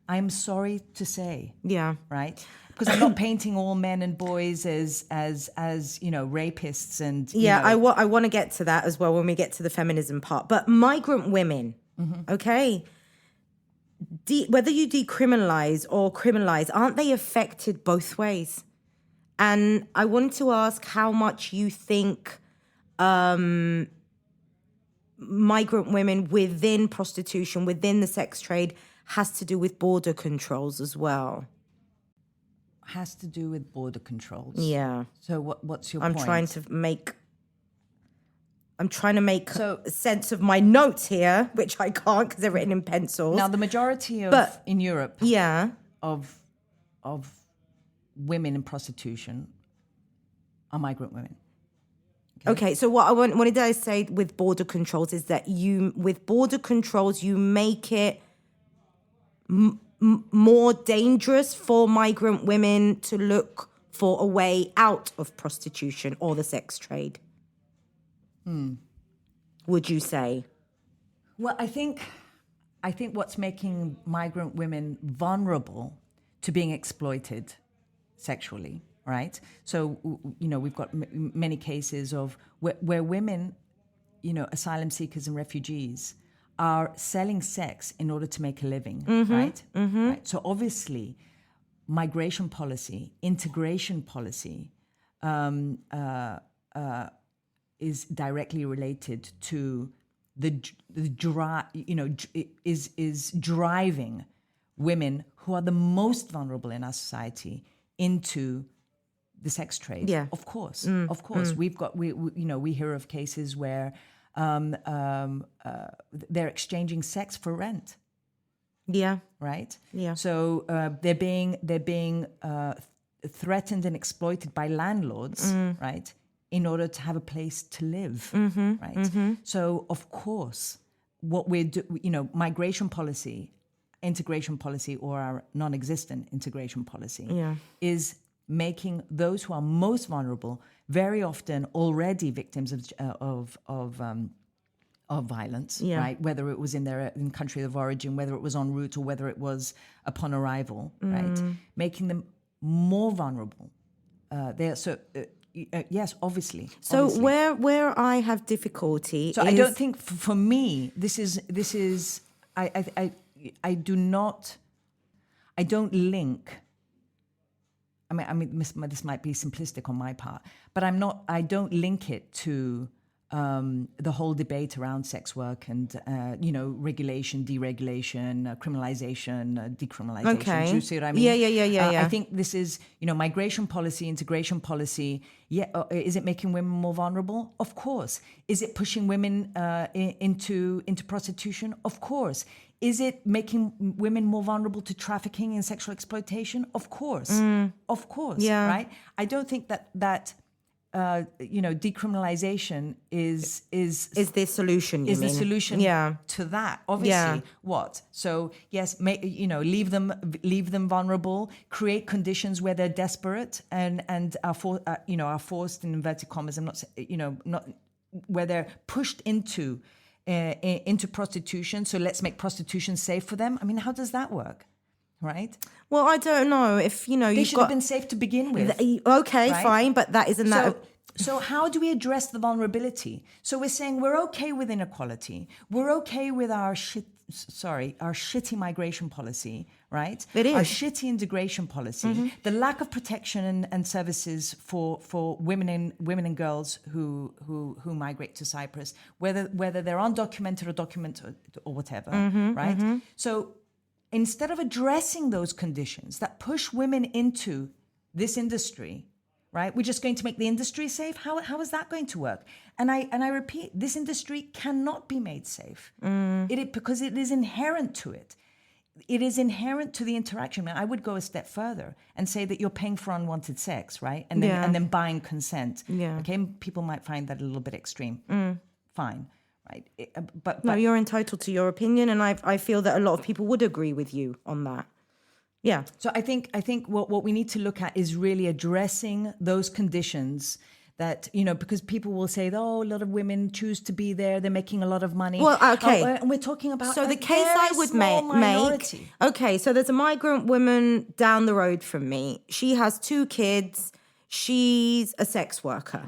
I'm sorry to say.
Yeah.
Right? Because I'm not painting all men and boys as rapists and
I want to get to that as well when we get to the feminism part. But migrant women, okay, whether you decriminalize or criminalize, aren't they affected both ways? And I wanted to ask how much you think migrant women within prostitution, within the sex trade, has to do with border controls as well.
Has to do with border controls.
Yeah.
So what's your point?
I'm trying to make sense of my notes here, which I can't because they're written in pencils.
Now, the majority in Europe of women in prostitution are migrant women.
Okay, so what I wanted to say with border controls is that with border controls, you make it more dangerous for migrant women to look for a way out of prostitution or the sex trade. Would you say?
Well, I think what's making migrant women vulnerable to being exploited sexually, right? So, we've got many cases of where women, asylum seekers and refugees are selling sex in order to make a living, right? Right? So obviously, migration policy, integration policy is directly related to is driving women who are the most vulnerable in our society into the sex trade.
Yeah.
Of course. We hear of cases where they're exchanging sex for rent.
Yeah.
Right.
Yeah.
So they're being threatened and exploited by landlords, right, in order to have a place to live, right. So of course, what we're migration policy, integration policy, or our non-existent integration policy, is making those who are most vulnerable, very often already victims of violence, right? Whether it was in their country of origin, whether it was en route, or whether it was upon arrival, right? Making them more vulnerable. Yes, obviously.
So where I have difficulty,
I don't think for me this is I don't link. I mean, this might be simplistic on my part, but I don't link it to the whole debate around sex work and, regulation, deregulation, criminalization, decriminalization.
Okay.
Do you see what I mean?
Yeah.
I think this is, migration policy, integration policy. Yeah. Is it making women more vulnerable? Of course. Is it pushing women into prostitution? Of course. Is it making women more vulnerable to trafficking and sexual exploitation? Of course. Of course.
Yeah.
Right? I don't think that decriminalization is
the solution.
The solution to that. Obviously, what? So yes, leave them vulnerable. Create conditions where they're desperate and are forced in inverted commas. I'm not not where they're pushed into prostitution. So let's make prostitution safe for them. I mean, how does that work? Right.
Well, I don't know if
they should have been safe to begin with.
Okay, right? Fine, but that isn't that.
So how do we address the vulnerability? So we're saying we're okay with inequality. We're okay with our shitty migration policy, right?
It is.
Our shitty integration policy, the lack of protection and services for women and girls who migrate to Cyprus, whether they're undocumented or documented or whatever, right? So instead of addressing those conditions that push women into this industry, right? We're just going to make the industry safe. How is that going to work? And I repeat, this industry cannot be made safe. Because it is inherent to it. It is inherent to the interaction. And I would go a step further and say that you're paying for unwanted sex, right? And then buying consent.
Yeah.
Okay, people might find that a little bit extreme. Fine, right? But
No, you're entitled to your opinion, and I feel that a lot of people would agree with you on that. Yeah.
So I think what we need to look at is really addressing those conditions that, because people will say, oh, a lot of women choose to be there, they're making a lot of money.
Well, okay.
And we're talking about
so the case I would make. Okay, so there's a migrant woman down the road from me. She has 2 kids. She's a sex worker.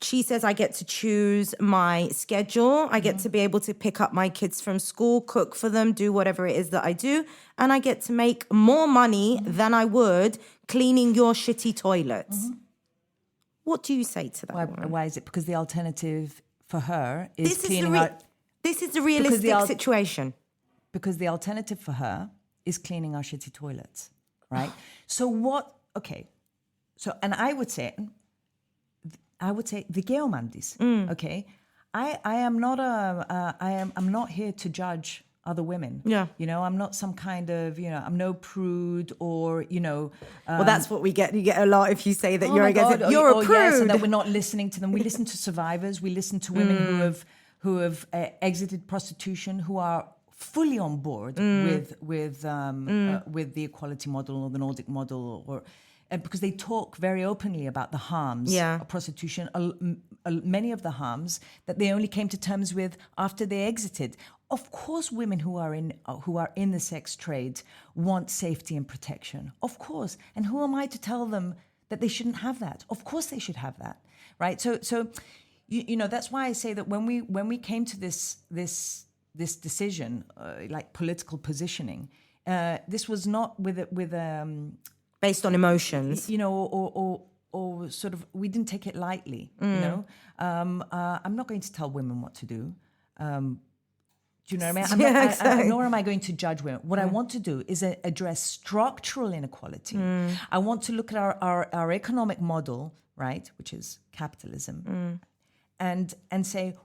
She says, I get to choose my schedule. I get to be able to pick up my kids from school, cook for them, do whatever it is that I do. And I get to make more money than I would cleaning your shitty toilets. What do you say to that?
Why is it? Because the alternative for her is cleaning
This is the realistic situation.
Because the alternative for her is cleaning our shitty toilets, right? So what, okay. So, and I would say the geomandis, okay? I am not I'm not here to judge other women.
Yeah.
I'm not some kind of, I'm no prude or,
well, that's what we get. You get a lot if you say that you're against it.
You're a prude. Yes, and that we're not listening to them. We listen to survivors. We listen to women who have exited prostitution, who are fully on board with the equality model or the Nordic model, or because they talk very openly about the harms of prostitution, many of the harms that they only came to terms with after they exited. Of course, women who are in the sex trade want safety and protection. Of course, and who am I to tell them that they shouldn't have that? Of course, they should have that, right? So that's why I say that when we came to this decision, like political positioning, this was not with
based on emotions,
or sort of, we didn't take it lightly. I'm not going to tell women what to do. Do you know what I mean?
Exactly.
Nor am I going to judge women. What I want to do is address structural inequality. I want to look at our economic model, right, which is capitalism, and say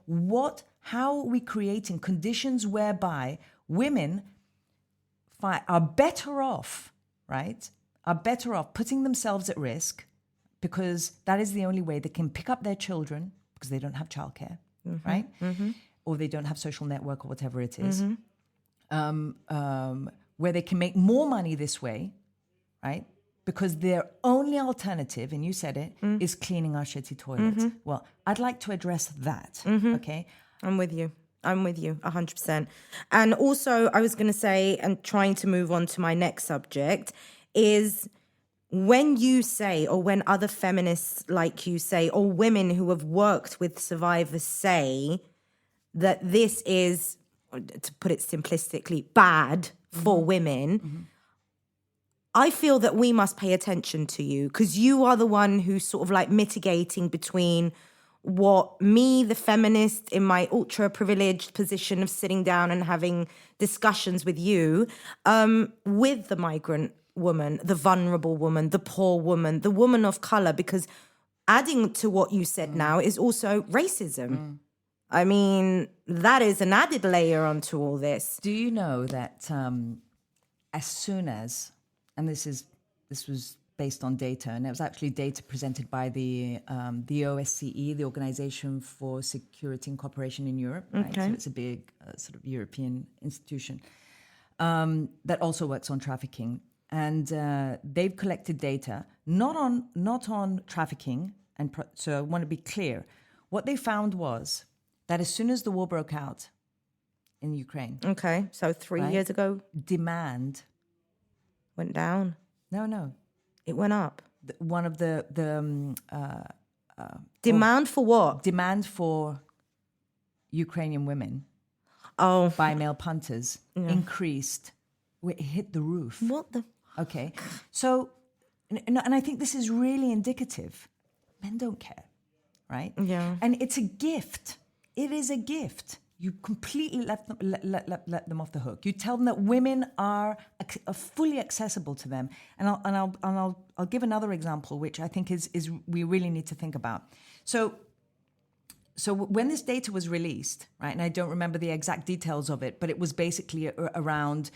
how are we creating conditions whereby women are better off, right? Are better off putting themselves at risk, because that is the only way they can pick up their children, because they don't have childcare, right? Or they don't have social network or whatever it is, where they can make more money this way, right? Because their only alternative, and you said it, is cleaning our shitty toilets. Well, I'd like to address that, okay?
I'm with you 100%. And also, I was going to say, and trying to move on to my next subject, is when you say, or when other feminists like you say, or women who have worked with survivors say that this is, to put it simplistically, bad for women, I feel that we must pay attention to you, because you are the one who's sort of like mitigating between what me, the feminist, in my ultra-privileged position of sitting down and having discussions with you, with the migrant woman, the vulnerable woman, the poor woman, the woman of color, because adding to what you said now is also racism. I mean, that is an added layer onto all this.
Do you know that as soon as, and this was based on data, and it was actually data presented by the OSCE, the Organization for Security and Cooperation in Europe, right?
Okay.
So it's a big sort of European institution that also works on trafficking. And they've collected data, not on trafficking. So I want to be clear. What they found was that as soon as the war broke out in Ukraine.
Okay, so 3 years ago.
Demand
went down.
No.
It went up.
One of the
Demand for what?
demand for Ukrainian women by male punters increased. It hit the roof.
What the?
Okay. So, and I think this is really indicative. Men don't care, right?
Yeah.
And it's a gift. It is a gift. You completely let them off the hook. You tell them that women are fully accessible to them. And I'll give another example, which I think is we really need to think about. So when this data was released, right, and I don't remember the exact details of it, but it was basically around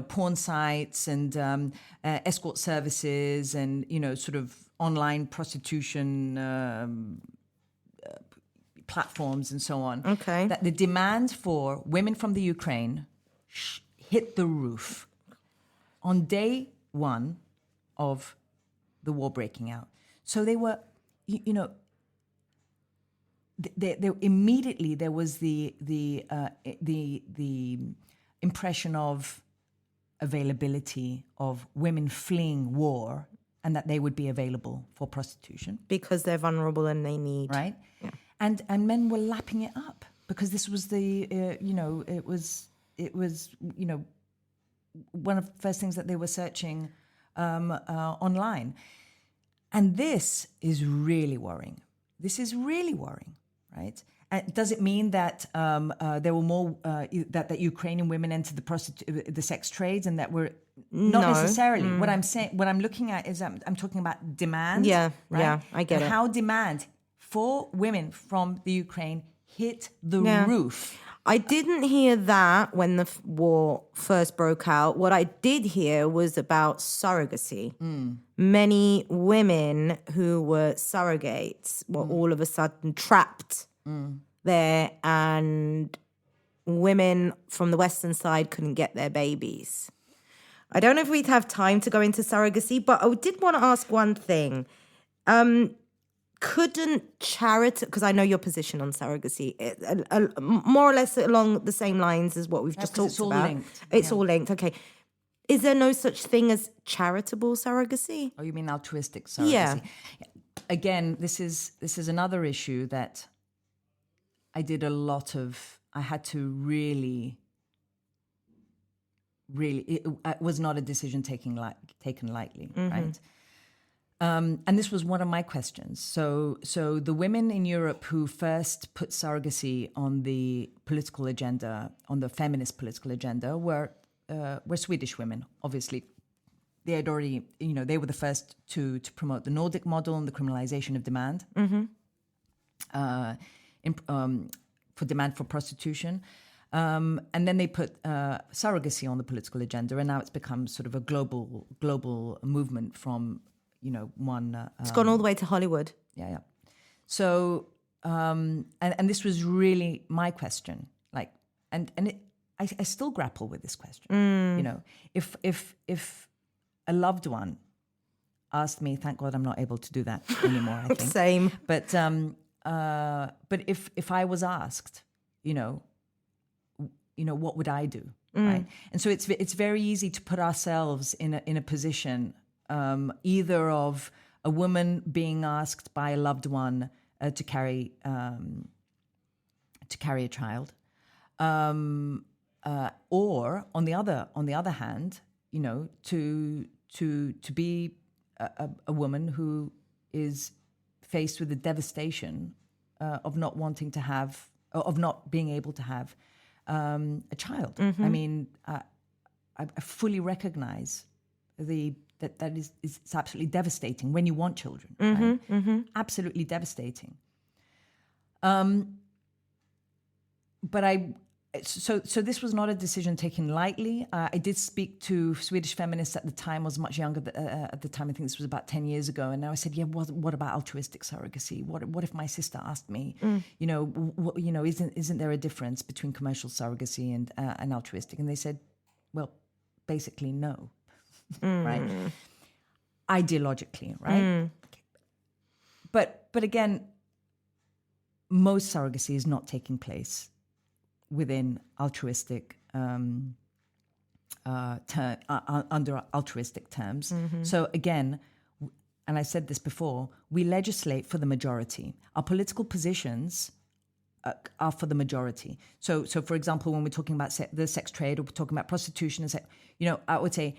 porn sites and escort services and sort of online prostitution platforms and so on.
Okay.
That the demand for women from the Ukraine hit the roof on day one of the war breaking out. So they were, immediately there was the impression of availability of women fleeing war and that they would be available for prostitution
Because they're vulnerable and they need.
right?
Yeah.
And men were lapping it up because this was it was one of the first things that they were searching online, and this is really worrying. This is really worrying, right? And does it mean that there were more that Ukrainian women entered the sex trades and that were not necessarily? What I'm saying, what I'm looking at is I'm talking about demand.
Yeah,
right?
yeah, I get
and
it.
How demand for women from the Ukraine hit the roof.
I didn't hear that when the war first broke out. What I did hear was about surrogacy. Many women who were surrogates were all of a sudden trapped there, and women from the Western side couldn't get their babies. I don't know if we'd have time to go into surrogacy, but I did want to ask one thing. Couldn't charity, because I know your position on surrogacy, more or less along the same lines as what we've just talked
it's all
about.
linked.
It's all linked. Okay. Is there no such thing as charitable surrogacy?
Oh, you mean altruistic surrogacy?
Yeah.
Again, this is another issue that I did a lot of. I had to really. It was not a decision taken lightly, right? And this was one of my questions. So the women in Europe who first put surrogacy on the political agenda, on the feminist political agenda, were Swedish women. Obviously, they had already, they were the first to promote the Nordic model and the criminalization of demand for demand for prostitution. And then they put surrogacy on the political agenda, and now it's become sort of a global movement from. One.
It's gone all the way to Hollywood.
Yeah. So, and this was really my question. Like, I still grapple with this question. If a loved one asked me, thank God I'm not able to do that anymore. I think.
Same.
But if I was asked, what would I do? Right. And so it's very easy to put ourselves in a position. Either of a woman being asked by a loved one to carry a child, or on the other hand, to be a woman who is faced with the devastation of not wanting to have, of not being able to have a child. Mm-hmm. I mean, I fully recognize that is it's absolutely devastating when you want children.
Mm-hmm,
right?
mm-hmm.
Absolutely devastating. But so this was not a decision taken lightly. I did speak to Swedish feminists at the time. I was much younger at the time. I think this was about 10 years ago. And now I said, yeah, what about altruistic surrogacy? What if my sister asked me, isn't there a difference between commercial surrogacy and altruistic? And they said, well, basically no. Right, ideologically, right. But again, most surrogacy is not taking place within altruistic under altruistic terms. Mm-hmm. So again, and I said this before, we legislate for the majority. Our political positions are for the majority. So for example, when we're talking about the sex trade, or we're talking about prostitution, I would say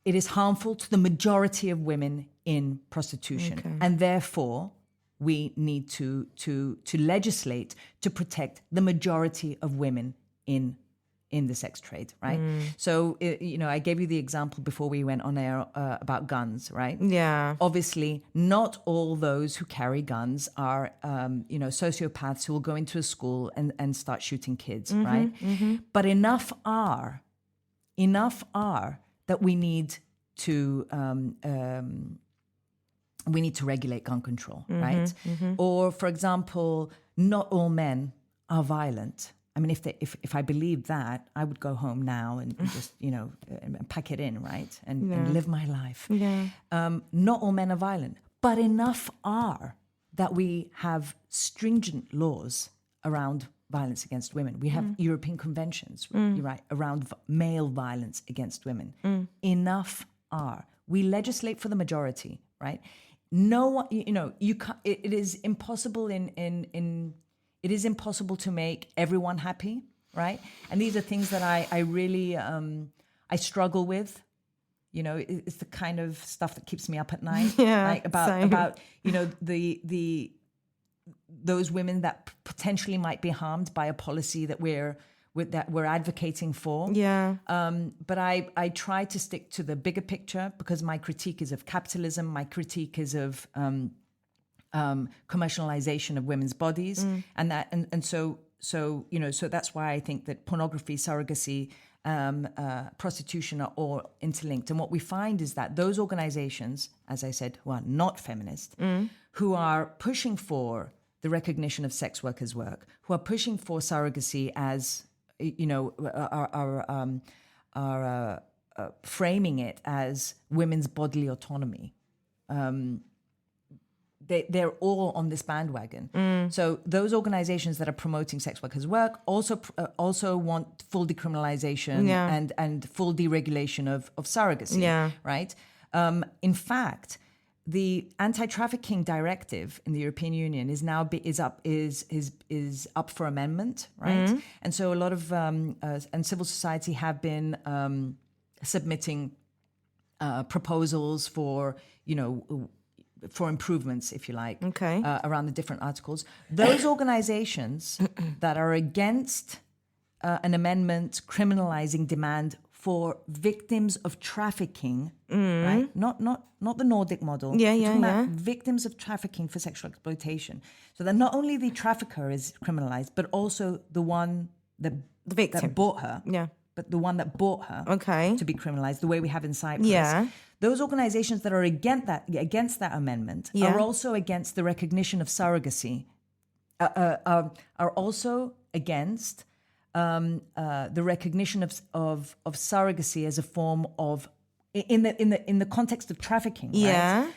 it is harmful to the majority of women in prostitution, and therefore we need to legislate to protect the majority of women in the sex trade, right? So, I gave you the example before we went on air about guns, right?
Yeah.
Obviously, not all those who carry guns are, sociopaths who will go into a school and start shooting kids, right? But enough are that we need to regulate gun control, right? Or, for example, not all men are violent. I mean, if I believed that, I would go home now and just, and pack it in, right? And live my life.
Yeah.
Not all men are violent, but enough are that we have stringent laws around violence against women. We have European conventions, you're right, around male violence against women. Enough are. We legislate for the majority, right? No one, you can't, it is impossible it is impossible to make everyone happy, right? And these are things that I really, I struggle with. It's the kind of stuff that keeps me up at night.
Yeah,
right? About those women that potentially might be harmed by a policy that we're advocating for.
Yeah.
But I try to stick to the bigger picture, because my critique is of capitalism. My critique is of commercialization of women's bodies, and so that's why I think that pornography, surrogacy, prostitution are all interlinked. And what we find is that those organizations, as I said, who are not feminist, who are pushing for the recognition of sex workers' work, who are pushing for surrogacy as, are framing it as women's bodily autonomy. They're all on this bandwagon. So those organizations that are promoting sex workers' work also want full decriminalization and full deregulation of surrogacy, right? In fact, the anti-trafficking directive in the European Union is now is up for amendment, right? And so a lot of and civil society have been submitting proposals for improvements, if you like, around the different articles. Those organizations that are against an amendment criminalizing demand for victims of trafficking, right? Not the Nordic model. We're talking about victims of trafficking for sexual exploitation. So that not only the trafficker is criminalized, but also the one that bought her.
Yeah.
But the one that bought her to be criminalized, the way we have in Cyprus.
Yeah.
Those organizations that are against that amendment are also against the recognition of surrogacy, are also against the recognition of surrogacy as a form of in the context of trafficking.
Yeah.
Right?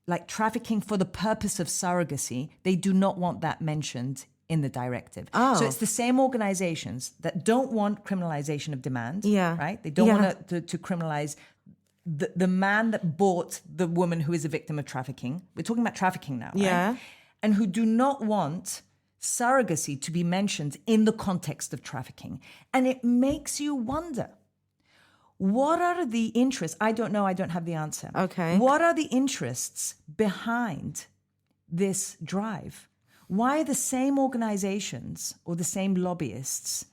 Like trafficking for the purpose of surrogacy, they do not want that mentioned in the directive. So it's the same organizations that don't want criminalization of demand, right? They don't want to criminalize the man that bought the woman who is a victim of trafficking. We're talking about trafficking now, right? And who do not want surrogacy to be mentioned in the context of trafficking. And it makes you wonder, what are the interests? I don't know. I don't have the answer.
Okay.
What are the interests behind this drive? Why are the same organizations or the same lobbyists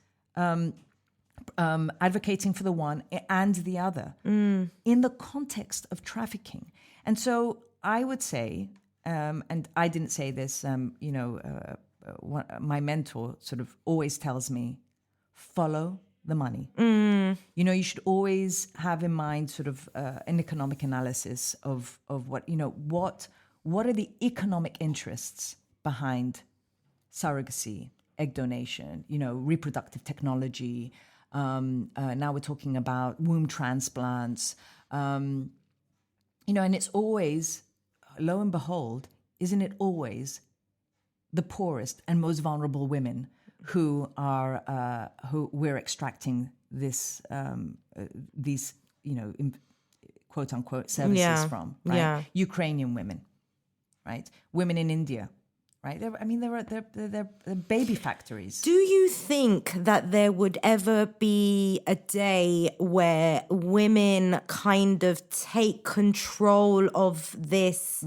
advocating for the one and the other in the context of trafficking? And so I would say, and I didn't say this, my mentor sort of always tells me, follow the money. You should always have in mind sort of an economic analysis of what are the economic interests behind surrogacy, egg donation, reproductive technology. Now we're talking about womb transplants. And it's always, lo and behold, isn't it always the poorest and most vulnerable women who we're extracting these quote unquote services
Yeah.
from, right?
Yeah.
Ukrainian women, right? Women in India, right? They're baby factories.
Do you think that there would ever be a day where women kind of take control of this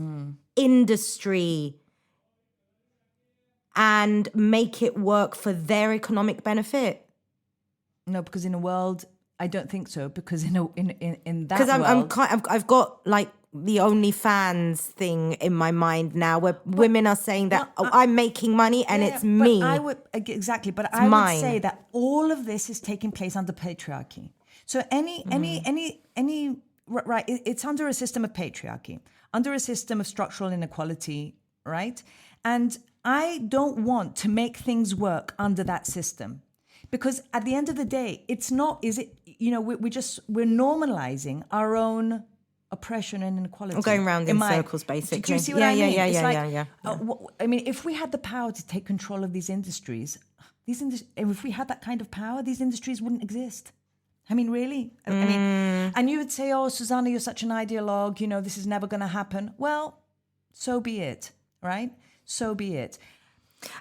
industry and make it work for their economic benefit?
No, because in a world, I don't think so. Because in that
Because
world,
I've got like the OnlyFans thing in my mind now, where women are saying that I'm making money and it's me.
But I would exactly. But I would say
mine.
that all of this is taking place under patriarchy. So any right, it's under a system of patriarchy, under a system of structural inequality, right? And I don't want to make things work under that system. Because at the end of the day, it's not, is it, you know, we're normalizing our own oppression and inequality.
I'm going round in circles, basically.
Do you see what I mean? It's
Yeah.
I mean, if we had the power to take control of these industries, if we had that kind of power, these industries wouldn't exist. I mean, really? I mean, and you would say, oh, Susana, you're such an ideologue, you know, this is never going to happen. Well, so be it, right? So be it.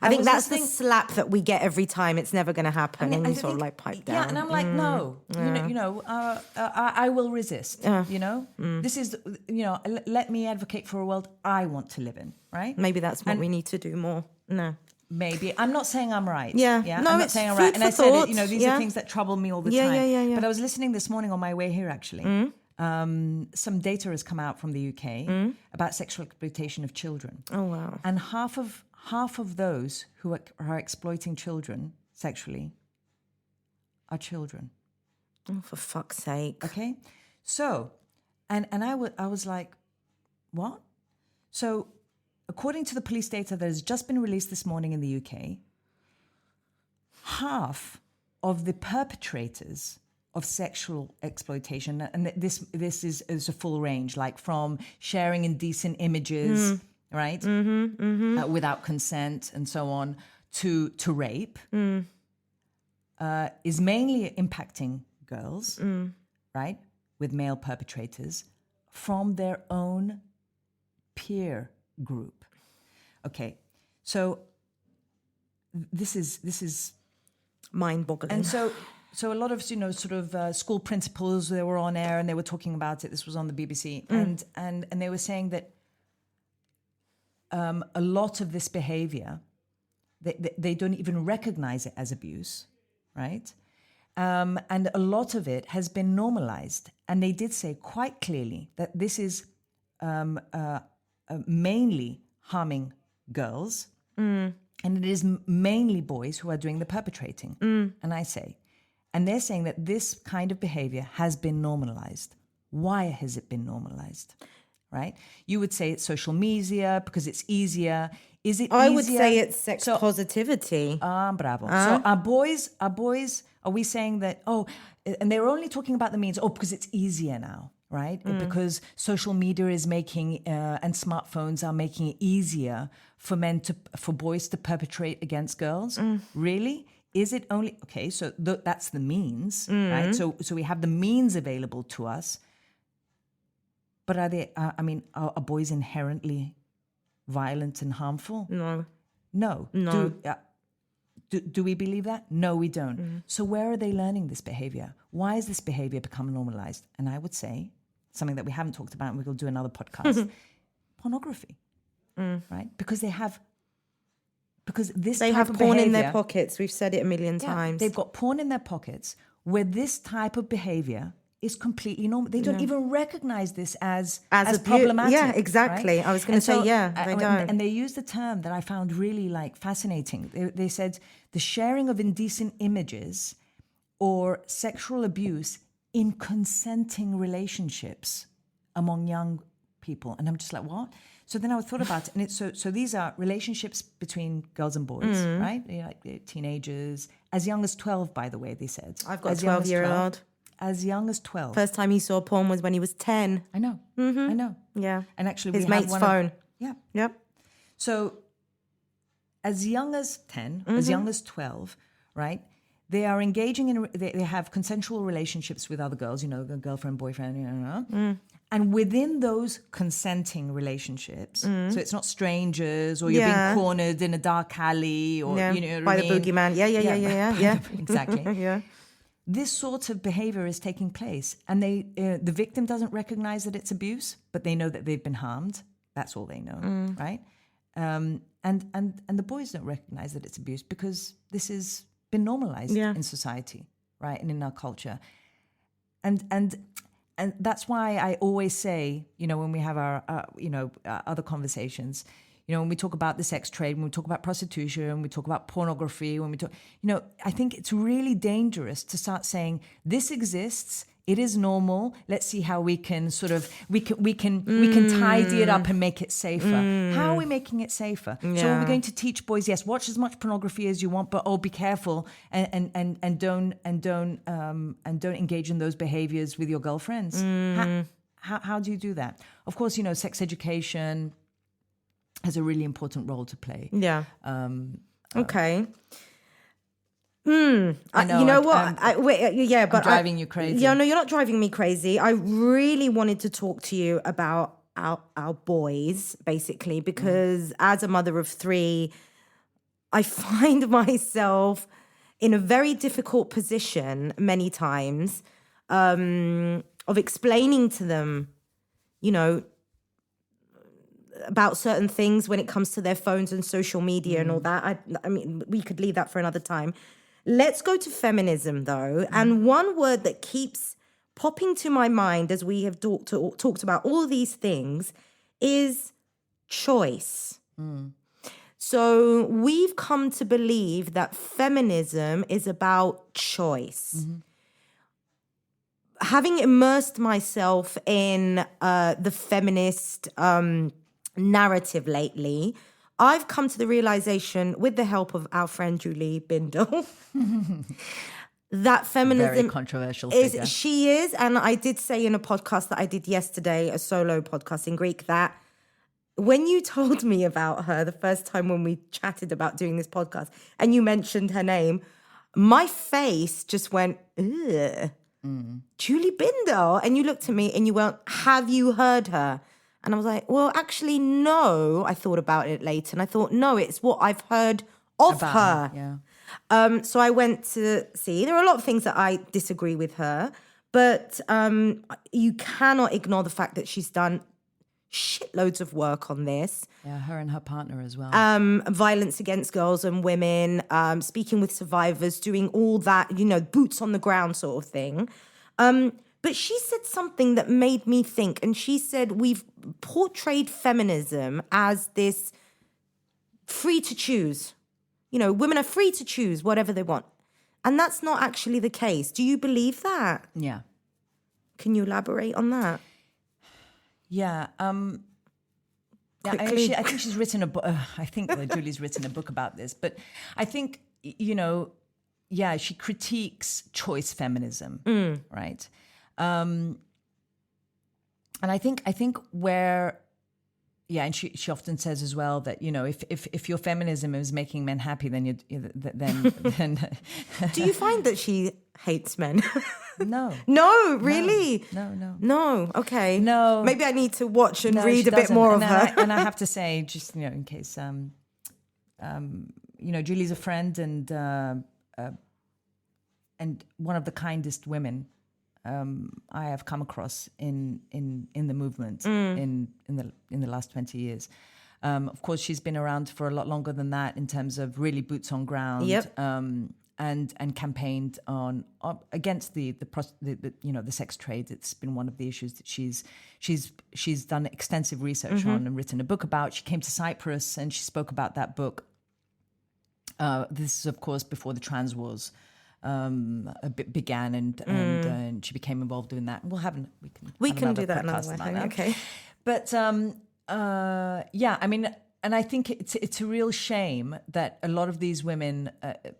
I think that's the slap that we get every time. It's never going to happen, and you sort of like pipe down.
Yeah, and I'm like, no, I will resist. You know, this is, you know, let me advocate for a world I want to live in. Right?
Maybe that's what we need to do more. No,
maybe I'm not saying I'm right.
Yeah,
no,
I'm
not saying I'm right. And I said, it, you know, these are things that trouble me all the time.
Yeah.
But I was listening this morning on my way here, actually. Some data has come out from the UK about sexual exploitation of children.
Oh wow!
And half of those who are exploiting children sexually are children.
Oh, for fuck's sake!
Okay, so, and I was like, what? So, according to the police data that has just been released this morning in the UK, half of the perpetrators of sexual exploitation, and this is a full range, like from sharing indecent images, right, without consent and so on, to rape, is mainly impacting girls, right, with male perpetrators from their own peer group. Okay, so this is
mind-boggling.
and so a lot of, you know, sort of school principals, they were on air and they were talking about it. This was on the BBC, and they were saying that a lot of this behavior, they don't even recognize it as abuse, right? And a lot of it has been normalized. And they did say quite clearly that this is mainly harming girls, and it is mainly boys who are doing the perpetrating. And I say, and they're saying that this kind of behavior has been normalized. Why has it been normalized? Right? You would say it's social media because it's easier. Is it
I
easier?
would say it's sex positivity.
Bravo. So are we saying that, and they're only talking about the means, because it's easier now, right? Because social media is making, and smartphones are making it easier for boys to perpetrate against girls? Really? Is it only, okay, so that's the means, right? So we have the means available to us, but are they, are boys inherently violent and harmful? No. Do we believe that? No, we don't. So where are they learning this behavior? Why has this behavior become normalized? And I would say, something that we haven't talked about, and we'll do another podcast, pornography, right? Because they have
porn in their pockets. We've said it a million times.
They've got porn in their pockets where this type of behavior is completely normal. They don't even recognize this as problematic.
Yeah, exactly. Right? I was going to say, they don't.
And they used a term that I found really fascinating. They said the sharing of indecent images or sexual abuse in consenting relationships among young people. And I'm just like, what? So then I thought about it, and so these are relationships between girls and boys, right? Like teenagers, as young as 12, by the way, they said.
I've got a 12-year-old.
As young as 12.
First time he saw porn was when he was 10.
I know. I know.
Yeah.
And actually,
his mate's phone.
Yeah.
Yep.
So as young as 10, as young as 12, right? They are engaging in, they have consensual relationships with other girls, you know, girlfriend, boyfriend, And within those consenting relationships, so it's not strangers or you're being cornered in a dark alley or, you know what
by
I
the
mean?
boogeyman. Yeah.
Exactly.
Yeah.
This sort of behavior is taking place, and the victim doesn't recognize that it's abuse, but they know that they've been harmed. That's all they know, right? And the boys don't recognize that it's abuse because this has been normalized in society, right, and in our culture, and that's why I always say, you know, when we have our other conversations. You know, when we talk about the sex trade, when we talk about prostitution, when we talk about pornography, when we talk, you know, I think it's really dangerous to start saying this exists, it is normal. Let's see how we can sort of we can tidy it up and make it safer. How are we making it safer? So are we going to teach boys? Yes, watch as much pornography as you want, but be careful and don't engage in those behaviors with your girlfriends. How do you do that? Of course, you know, sex education has a really important role to play.
Yeah. Okay.
I know,
you know what? But
I'm driving you crazy.
Yeah, no, you're not driving me crazy. I really wanted to talk to you about our boys, basically, because as a mother of 3, I find myself in a very difficult position many times of explaining to them, you know, about certain things when it comes to their phones and social media and all that. I mean, we could leave that for another time. Let's go to feminism, though. And one word that keeps popping to my mind as we have talked about all these things is choice. So we've come to believe that feminism is about choice. Having immersed myself in the feminist narrative lately, I've come to the realization, with the help of our friend Julie Bindel, that feminism
very controversial figure.
She is, and I did say in a podcast that I did yesterday, a solo podcast in Greek, that when you told me about her the first time when we chatted about doing this podcast, and you mentioned her name, my face just went, ugh. Julie Bindel. And you looked at me and you went, have you heard her? And I was like, well, actually, no. I thought about it later and I thought, no, it's what I've heard of her.
Yeah.
So I went to see. There are a lot of things that I disagree with her, but you cannot ignore the fact that she's done shitloads of work on this.
Yeah, her and her partner as well.
Violence against girls and women, speaking with survivors, doing all that, you know, boots on the ground sort of thing. But she said something that made me think, and she said we've portrayed feminism as this free to choose. You know, women are free to choose whatever they want. And that's not actually the case. Do you believe that?
Yeah.
Can you elaborate on that?
Yeah. I think she's written a book. I think Julie's written a book about this. But I think, you know, yeah, she critiques choice feminism, right? And I think where, yeah, and she often says as well that, you know, if your feminism is making men happy, then then
Do you find that she hates men?
No.
No, really?
No.
Okay.
No.
Maybe I need to watch and read
she
a bit
doesn't.
more
and
of her.
And I have to say, just, you know, in case, you know, Julie's a friend and one of the kindest women I have come across in the movement in the last 20 years. Of course, she's been around for a lot longer than that in terms of really boots on ground.
Yep.
And campaigned on against the you know, the sex trade. It's been one of the issues that she's done extensive research on and written a book about. She came to Cyprus and she spoke about that book. This is, of course, before the trans wars began, and she became involved in that. We can
do that another way. Okay.
But yeah, I mean. And I think it's a real shame that a lot of these women,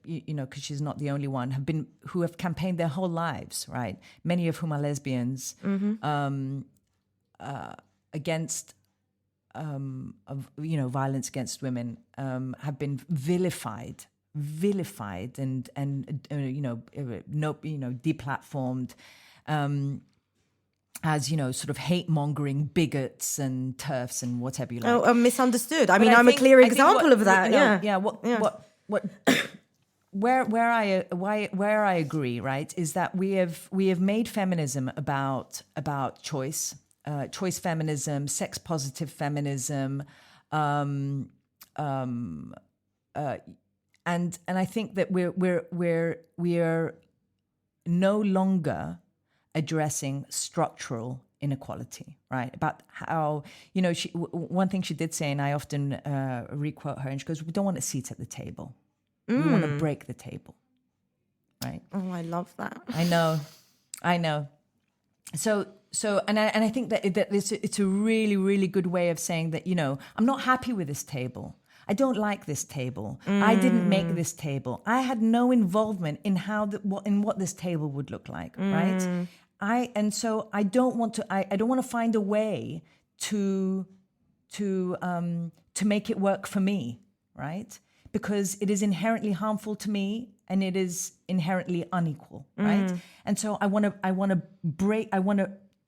you know, because she's not the only one, who have campaigned their whole lives, right? Many of whom are lesbians, against, you know, violence against women, have been vilified, and deplatformed. as, you know, sort of hate-mongering bigots and TERFs and whatever you like.
Oh, misunderstood. I
But
mean, I'm a clear example of that.
You know, where I agree, right, is that we have made feminism about choice, choice feminism, sex positive feminism, and I think that we are no longer addressing structural inequality, right? About how, you know, one thing she did say, and I often requote her, and she goes, "We don't want a seat at the table. We want to break the table," right?
Oh, I love that.
I know. So, and I think that it's a really, really good way of saying that, you know, I'm not happy with this table. I don't like this table. I didn't make this table. I had no involvement in what this table would look like, right? So I don't want to. I don't want to find a way to make it work for me, right? Because it is inherently harmful to me and it is inherently unequal, right? And so I want to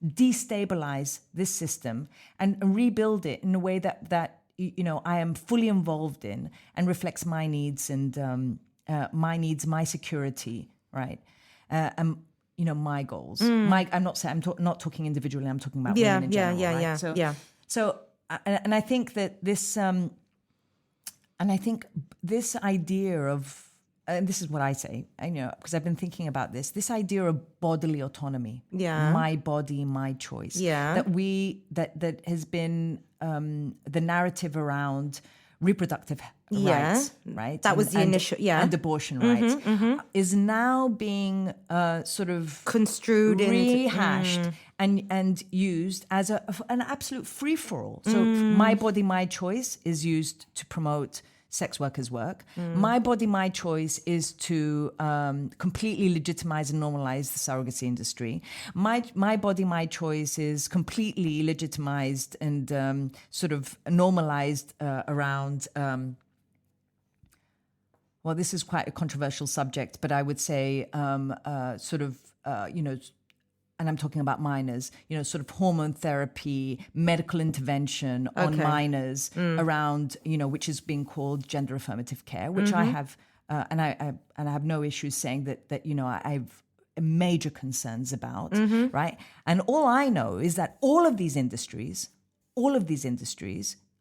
destabilize this system and rebuild it in a way that you know, I am fully involved in and reflects my needs and my security, right? And you know, my goals. I'm not talking individually. I'm talking about women in general. Right? So, I think that this, and I think this idea of, and this is what I say, I know, because I've been thinking about this idea of bodily autonomy, my body, my choice, that has been the narrative around reproductive rights, right?
That was the initial,
and abortion rights, is now being sort of
construed,
rehashed, and used as an absolute free for all. So my body, my choice is used to promote sex workers' work. My body, my choice is to completely legitimize and normalize the surrogacy industry. My body, my choice is completely legitimized and sort of normalized around. Well, this is quite a controversial subject, but I would say you know, and I'm talking about minors, you know, sort of hormone therapy, medical intervention on minors around, you know, which is being called gender affirmative care, which I have, and I have no issues saying that you know, I've major concerns about, right? And all I know is that all of these industries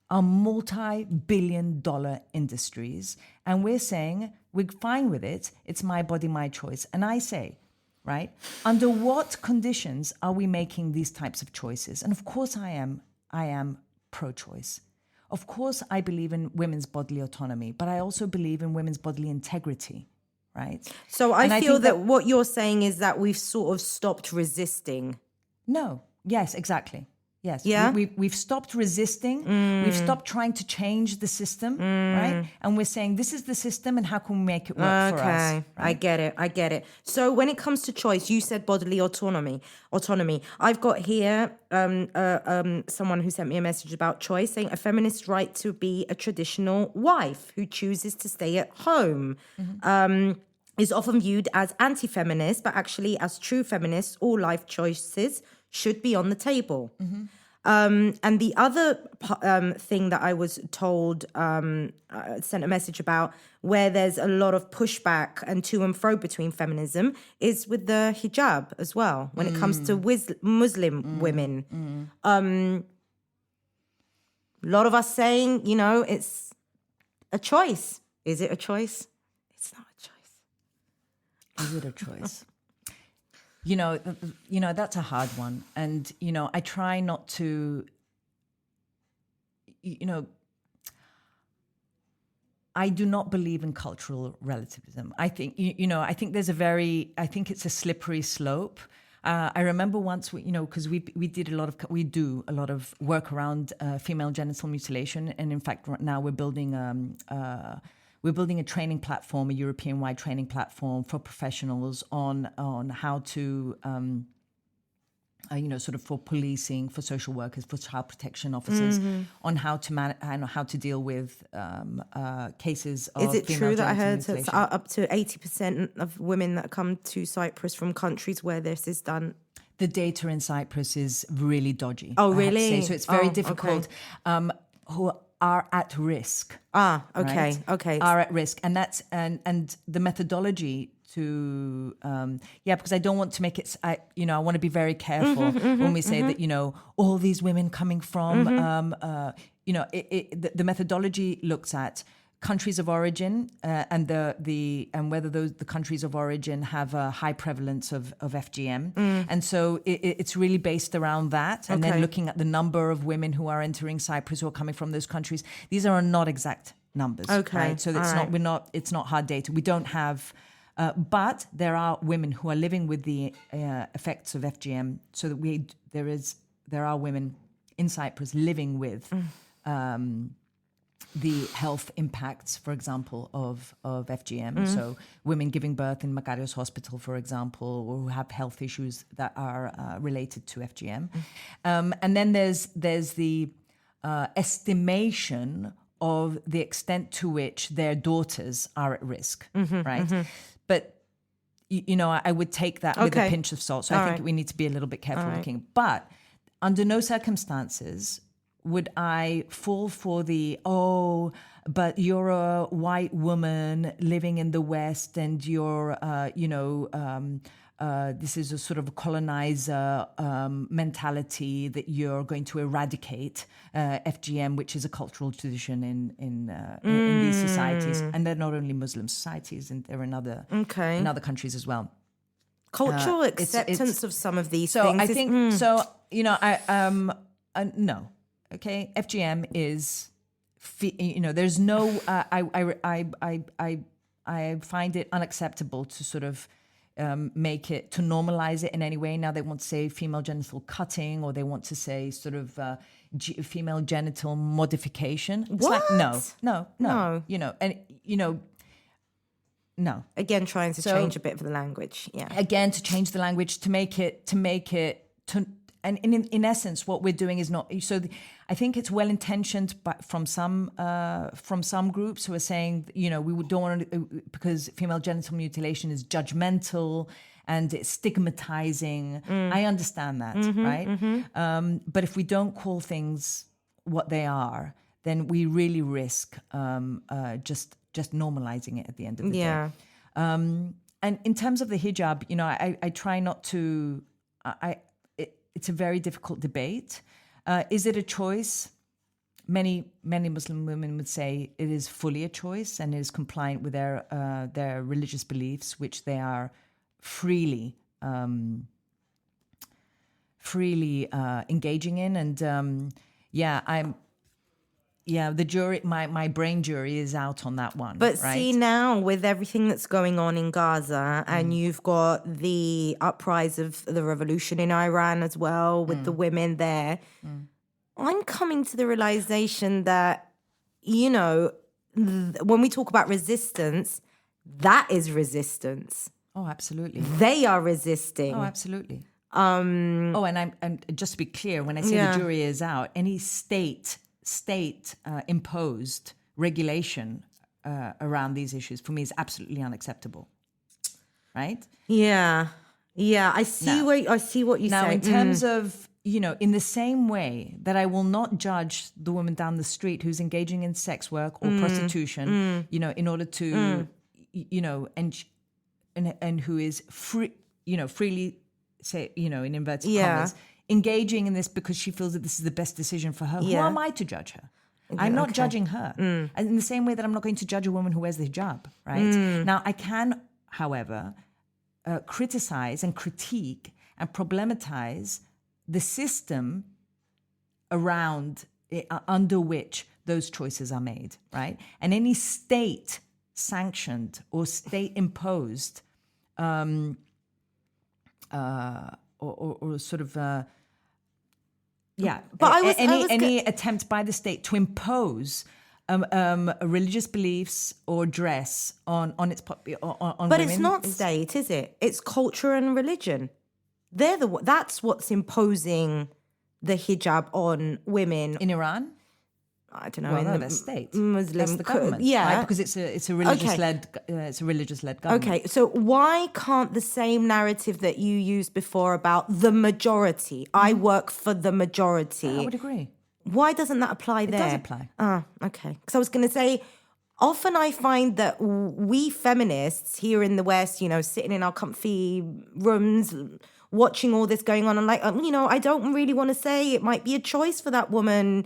are multi-billion-dollar industries, and we're saying we're fine with it. It's my body, my choice, and I say, right? Under what conditions are we making these types of choices? And of course I am pro-choice. Of course I believe in women's bodily autonomy, but I also believe in women's bodily integrity, right?
So I feel that what you're saying is that we've sort of stopped resisting.
No. Yes, exactly. Yes.
Yeah.
We've stopped resisting. We've stopped trying to change the system, right? And we're saying this is the system, and how can we make it work for us?
Right? I get it. So when it comes to choice, you said bodily autonomy. I've got here someone who sent me a message about choice, saying a feminist right to be a traditional wife who chooses to stay at home. Is often viewed as anti-feminist, but actually as true feminists, all life choices should be on the table. And the other thing that I was told, sent a message about, where there's a lot of pushback and to and fro between feminism, is with the hijab as well, when it comes to Muslim women. A lot of us saying, you know, it's a choice. Is it a choice? It's not a choice.
Is it a choice? You know, that's a hard one. And, you know, I try not to, you know, I do not believe in cultural relativism. I think, you know, I think it's a slippery slope. I remember once, because we do a lot of work around female genital mutilation. And in fact, right now we're building a training platform, a European-wide training platform for professionals on how to, sort of for policing, for social workers, for child protection officers, on how to deal with cases of female genital mutilation. Is it true that I heard
up to 80% of women that come to Cyprus from countries where this is done?
The data in Cyprus is really dodgy.
Oh,
I have to
really?
say. So it's very
Oh,
difficult.
okay.
Who are at risk.
Okay,
right,
okay.
are at risk, and that's and the methodology to because I don't want to make it. I want to be very careful when we say that all these women coming from the methodology looks at countries of origin and and whether the countries of origin have a high prevalence of FGM, and so it's really based around that, and then looking at the number of women who are entering Cyprus who are coming from those countries. These are not exact numbers, right? So it's not hard data. We don't have, but there are women who are living with the effects of FGM. So that there are women in Cyprus living with. The health impacts, for example, of FGM. So women giving birth in Makarios Hospital, for example, or who have health issues that are related to FGM. And then there's the estimation of the extent to which their daughters are at risk, right? But, I would take that with a pinch of salt. So I think we need to be a little bit careful looking. But under no circumstances would I fall for but you're a white woman living in the West and you're, this is a sort of a colonizer mentality that you're going to eradicate FGM, which is a cultural tradition in these societies. And they're not only Muslim societies, and they're in other countries as well.
Cultural acceptance of some of these
so
things.
I think, no. Okay, FGM is, there's no. I find it unacceptable to sort of make it, to normalize it in any way. Now they want to say female genital cutting, or they want to say sort of female genital modification. It's
What?
like no. No.
Again, trying to change a bit of the language. Yeah.
Again, to change the language, to make it. And in essence, what we're doing is not. So I think it's well intentioned, but from some groups who are saying, we don't want to, because female genital mutilation is judgmental and it's stigmatizing. I understand that, right? But if we don't call things what they are, then we really risk just normalizing it at the end of the day. And in terms of the hijab, I try not to. It's a very difficult debate. Is it a choice? Many Muslim women would say it is fully a choice and it is compliant with their religious beliefs, which they are freely engaging in. And the jury, my brain jury is out on that one.
But
right?
see, now with everything that's going on in Gaza, and you've got the uprise of the revolution in Iran as well, with the women there, I'm coming to the realization that, when we talk about resistance, that is resistance.
Oh, absolutely.
They are resisting.
Oh, absolutely. And just to be clear, when I say the jury is out, any state imposed regulation around these issues for me is absolutely unacceptable, right?
Yeah. I see what you say.
Now, in terms of in the same way that I will not judge the woman down the street who's engaging in sex work or prostitution, in order to, and who is free, freely say, in inverted commas, engaging in this because she feels that this is the best decision for her. Who am I to judge her? I'm not judging her. And in the same way that I'm not going to judge a woman who wears the hijab, right? Now, I can, however, criticize and critique and problematize the system around under which those choices are made, right? And any state-sanctioned or state-imposed or sort of any attempt by the state to impose religious beliefs or dress on its on
but
women.
It's not state, is it? It's culture and religion. That's what's imposing the hijab on women
in Iran.
I don't know,
Well,
in
no,
the
that's state.
Muslim,
That's the government,
yeah,
right? Because it's a religious-led government.
Okay, so why can't the same narrative that you used before about the majority, I work for the majority,
I would agree.
why doesn't that apply there?
It does apply.
Okay. Because I was going to say, often I find that we feminists here in the West, sitting in our comfy rooms, watching all this going on, and I don't really want to say it might be a choice for that woman.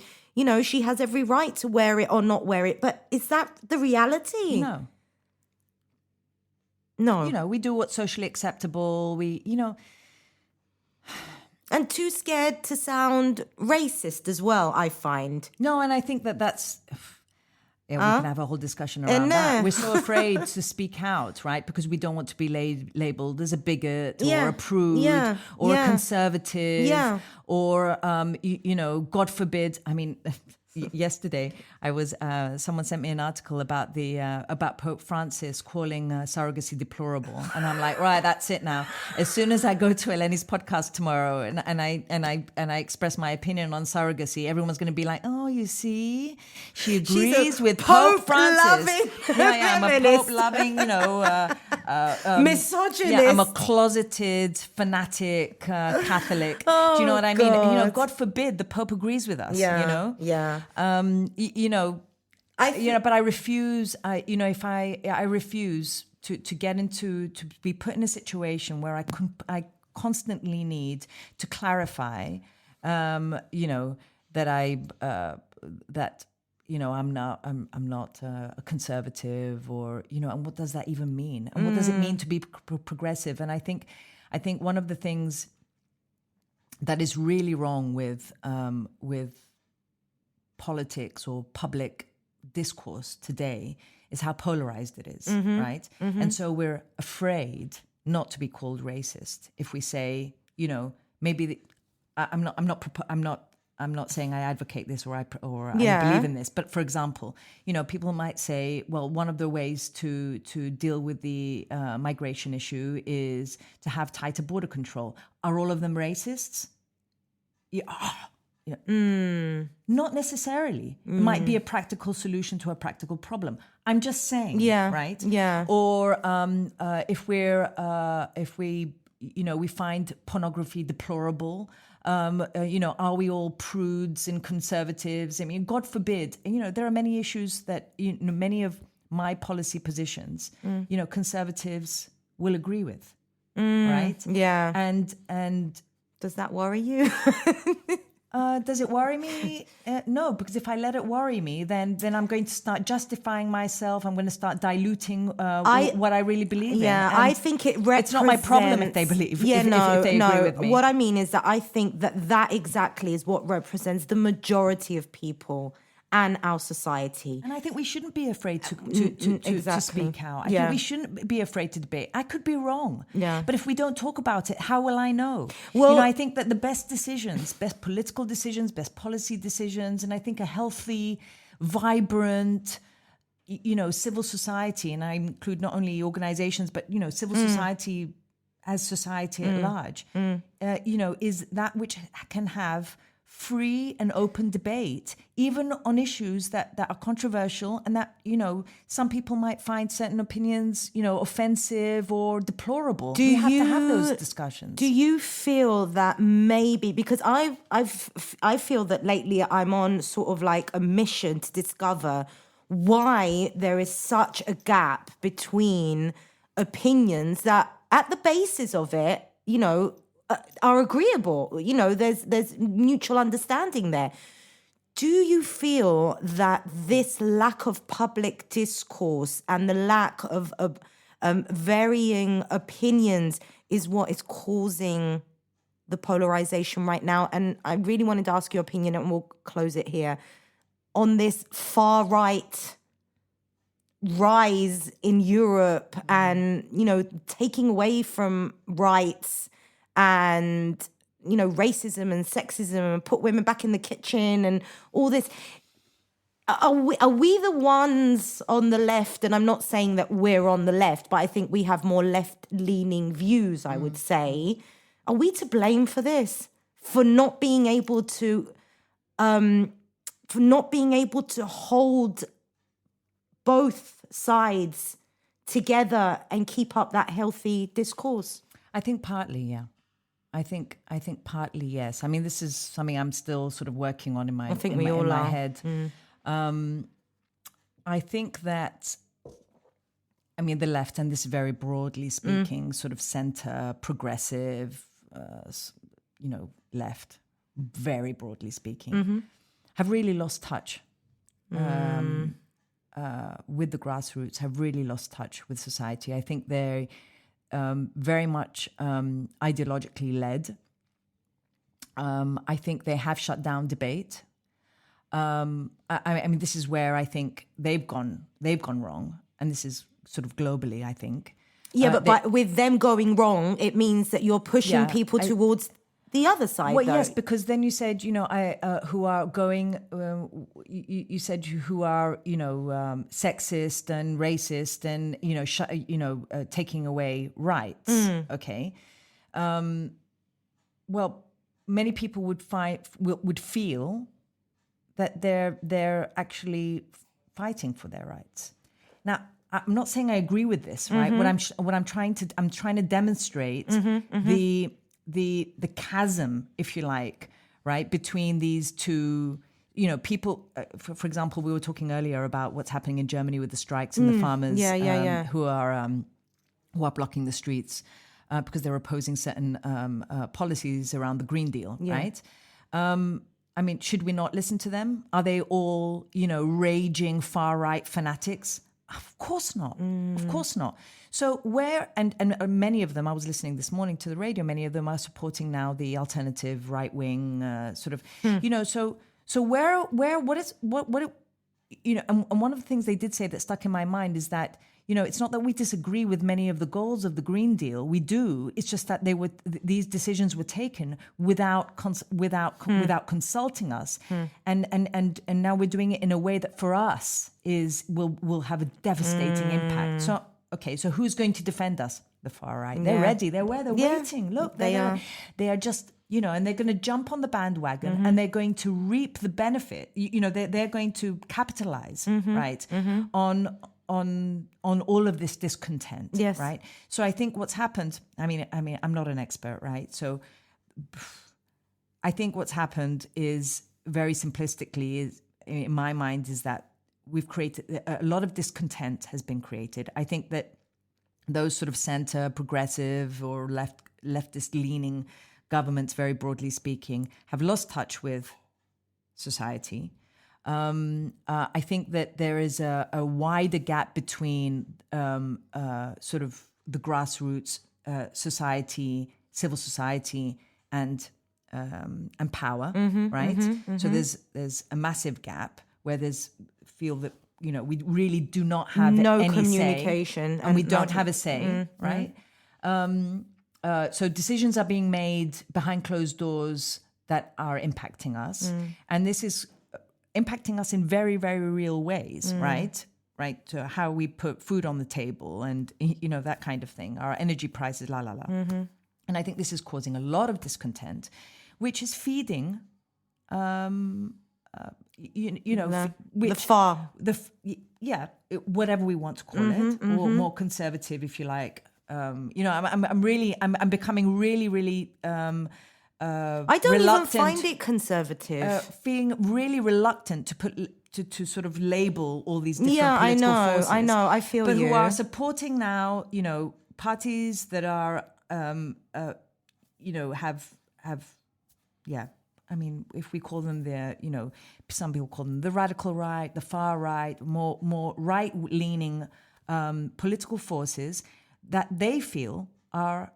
She has every right to wear it or not wear it. But is that the reality?
No.
No.
We do what's socially acceptable.
And too scared to sound racist as well, I find.
No, and I think that's... Yeah, we can have a whole discussion around that. We're so afraid to speak out, right? Because we don't want to be labeled as a bigot or a prude or a conservative or, God forbid. I mean, yesterday someone sent me an article about Pope Francis calling surrogacy deplorable, and I'm like, right, that's it now. As soon as I go to Eleni's podcast tomorrow and I express my opinion on surrogacy, everyone's going to be like, oh, you see, she agrees with Pope Francis. I'm a Pope loving,
misogynist.
Yeah, I'm a closeted fanatic Catholic.
Oh,
do you know what I mean?
God.
God forbid the Pope agrees with us.
Yeah.
But I refuse. I refuse to get to be put in a situation where I constantly need to clarify, that I'm not a conservative, or and what does that even mean, and what does it mean to be progressive? And I think one of the things that is really wrong with politics or public discourse today is how polarized it is, right? And so we're afraid not to be called racist if we say, maybe I'm not saying I advocate this or I believe in this, but for example, people might say, well, one of the ways to deal with the migration issue is to have tighter border control. Are all of them racists? Not necessarily. It might be a practical solution to a practical problem. I'm just saying, right?
Yeah.
Or if we find pornography deplorable, are we all prudes and conservatives? I mean, God forbid. There are many issues that many of my policy positions, conservatives will agree with, right?
Yeah.
And
does that worry you?
Does it worry me? No, because if I let it worry me, then I'm going to start justifying myself. I'm going to start diluting what I really believe in.
Yeah, I think it represents...
It's not my problem if they believe, if they agree with me.
What I mean is that I think that exactly is what represents the majority of people and our society.
And I think we shouldn't be afraid to speak out. I think we shouldn't be afraid to debate. I could be wrong.
Yeah.
But if we don't talk about it, how will I know?
Well,
I think that the best decisions, best political decisions, best policy decisions, and I think a healthy, vibrant, civil society, and I include not only organizations, but, civil society as society at large, is that which can have free and open debate, even on issues that are controversial and that, some people might find certain opinions, offensive or deplorable. We have to have those discussions.
Do you feel that maybe, because I feel that lately I'm on sort of like a mission to discover why there is such a gap between opinions that at the basis of it, are agreeable. There's mutual understanding there. Do you feel that this lack of public discourse and the lack of varying opinions is what is causing the polarization right now? And I really wanted to ask your opinion, and we'll close it here, on this far right rise in Europe and, taking away from rights and, racism and sexism and put women back in the kitchen and all this. Are we the ones on the left? And I'm not saying that we're on the left, but I think we have more left-leaning views, I would say. Are we to blame for this? For not being able to for not being able to hold both sides together and keep up that healthy discourse?
I think partly, yeah. I think partly, yes. I mean, this is something I'm still sort of working on in my head. I think that, I mean, the left, and this is very broadly speaking, sort of center, progressive, left, very broadly speaking, have really lost touch with the grassroots, have really lost touch with society. I think they're very much ideologically led. I think they have shut down debate. I mean, this is where I think they've gone wrong, and this is sort of globally, I think.
Yeah, but with them going wrong, it means that you're pushing people towards the other side.
Well, yes, because then you said, who are going. You said who are, sexist and racist and taking away rights. Okay. Well, many people would feel that they're actually fighting for their rights. Now, I'm not saying I agree with this, right? What I'm trying to demonstrate the chasm, if you like, right, between these two, people. For example, we were talking earlier about what's happening in Germany with the strikes and the farmers who are blocking the streets because they're opposing certain policies around the Green Deal, right? I mean, should we not listen to them? Are they all, raging far-right fanatics? Of course not. Of course not. So where, and many of them, I was listening this morning to the radio, many of them are supporting now the alternative right-wing sort of, so what, and one of the things they did say that stuck in my mind is that, it's not that we disagree with many of the goals of the Green Deal. We do. It's just that these decisions were taken without consulting us, and now we're doing it in a way that for us will have a devastating impact. So okay, so who's going to defend us? The far right. They're ready. They're waiting. Look, they are just. And they're going to jump on the bandwagon and they're going to reap the benefit. They're going to capitalize, right, on all of this discontent, right? So I think what's happened, I mean, I'm not an expert, right? So I think what's happened is very simplistically, in my mind, is that we've created a lot of discontent has been created. I think that those sort of center, progressive or leftist leaning governments, very broadly speaking, have lost touch with society. I think that there is a wider gap between sort of the grassroots society, civil society, and power, right? So there's a massive gap where feel that we really do not have any
communication
say, and we don't have a say, right? So decisions are being made behind closed doors that are impacting us, and this is impacting us in very, very real ways, right? Right, to how we put food on the table and, that kind of thing, our energy prices, And I think this is causing a lot of discontent, which is feeding, whatever we want to call it, or more conservative, if you like. I'm becoming really, really...
I don't even find it conservative.
Feeling really reluctant to sort of label all these different political forces.
I know. I feel
but who are supporting now, parties that are, I mean, if we call them some people call them the radical right, the far right, more right-leaning political forces that they feel are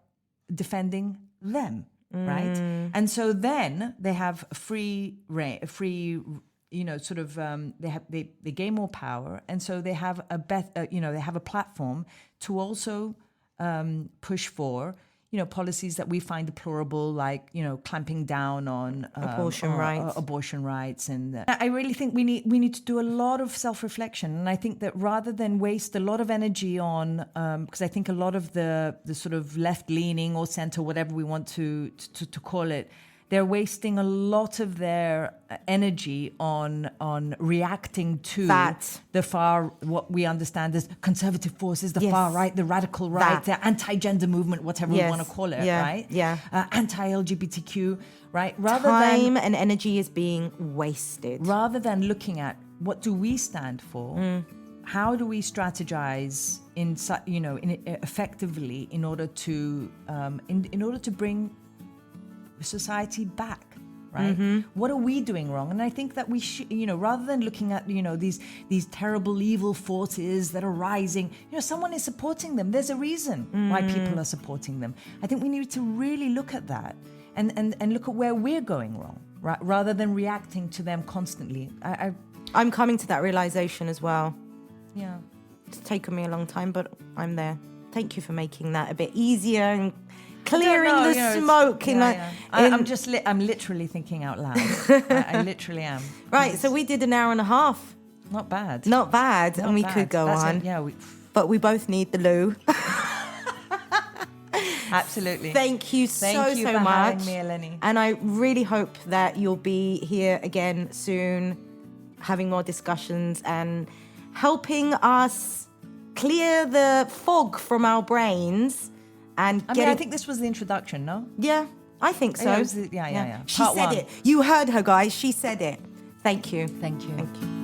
defending them. Right, and so then they have free, they gain more power, and so they have they have a platform to also push for policies that we find deplorable, like clamping down on abortion rights, and I really think we need to do a lot of self-reflection, and I think that rather than waste a lot of energy on because I think a lot of the sort of left-leaning or center, whatever we want to call it, they're wasting a lot of their energy on reacting to
That.
the far, what we understand as conservative forces, the
Yes.
far right, the radical right,
That.
the anti-gender movement, whatever we
Yes.
want to call it,
Yeah.
right?
Yeah.
Anti-LGBTQ, right?
Time and energy is being wasted.
Rather than looking at what do we stand for, how do we strategize effectively in order to in order to bring society back, right? What are we doing wrong? And I think that we should, rather than looking at these terrible evil forces that are rising, someone is supporting them. There's a reason why people are supporting them. I think we need to really look at that and look at where we're going wrong, right? Rather than reacting to them constantly.
I'm coming to that realization as well.
Yeah.
It's taken me a long time, but I'm there. Thank you for making that a bit easier and clearing the smoke.
I'm literally thinking out loud. I literally am.
Right, so we did an hour and a half.
Not bad.
Not bad, and we could go on. But we both need the loo.
Absolutely.
Thank you so much.
Having me, Eleni.
And I really hope that you'll be here again soon, having more discussions and helping us clear the fog from our brains. And
I think this was the introduction, no?
Yeah, I think so.
Yeah.
She said it. You heard her, guys. She said it. Thank you.
Thank you.
Thank you.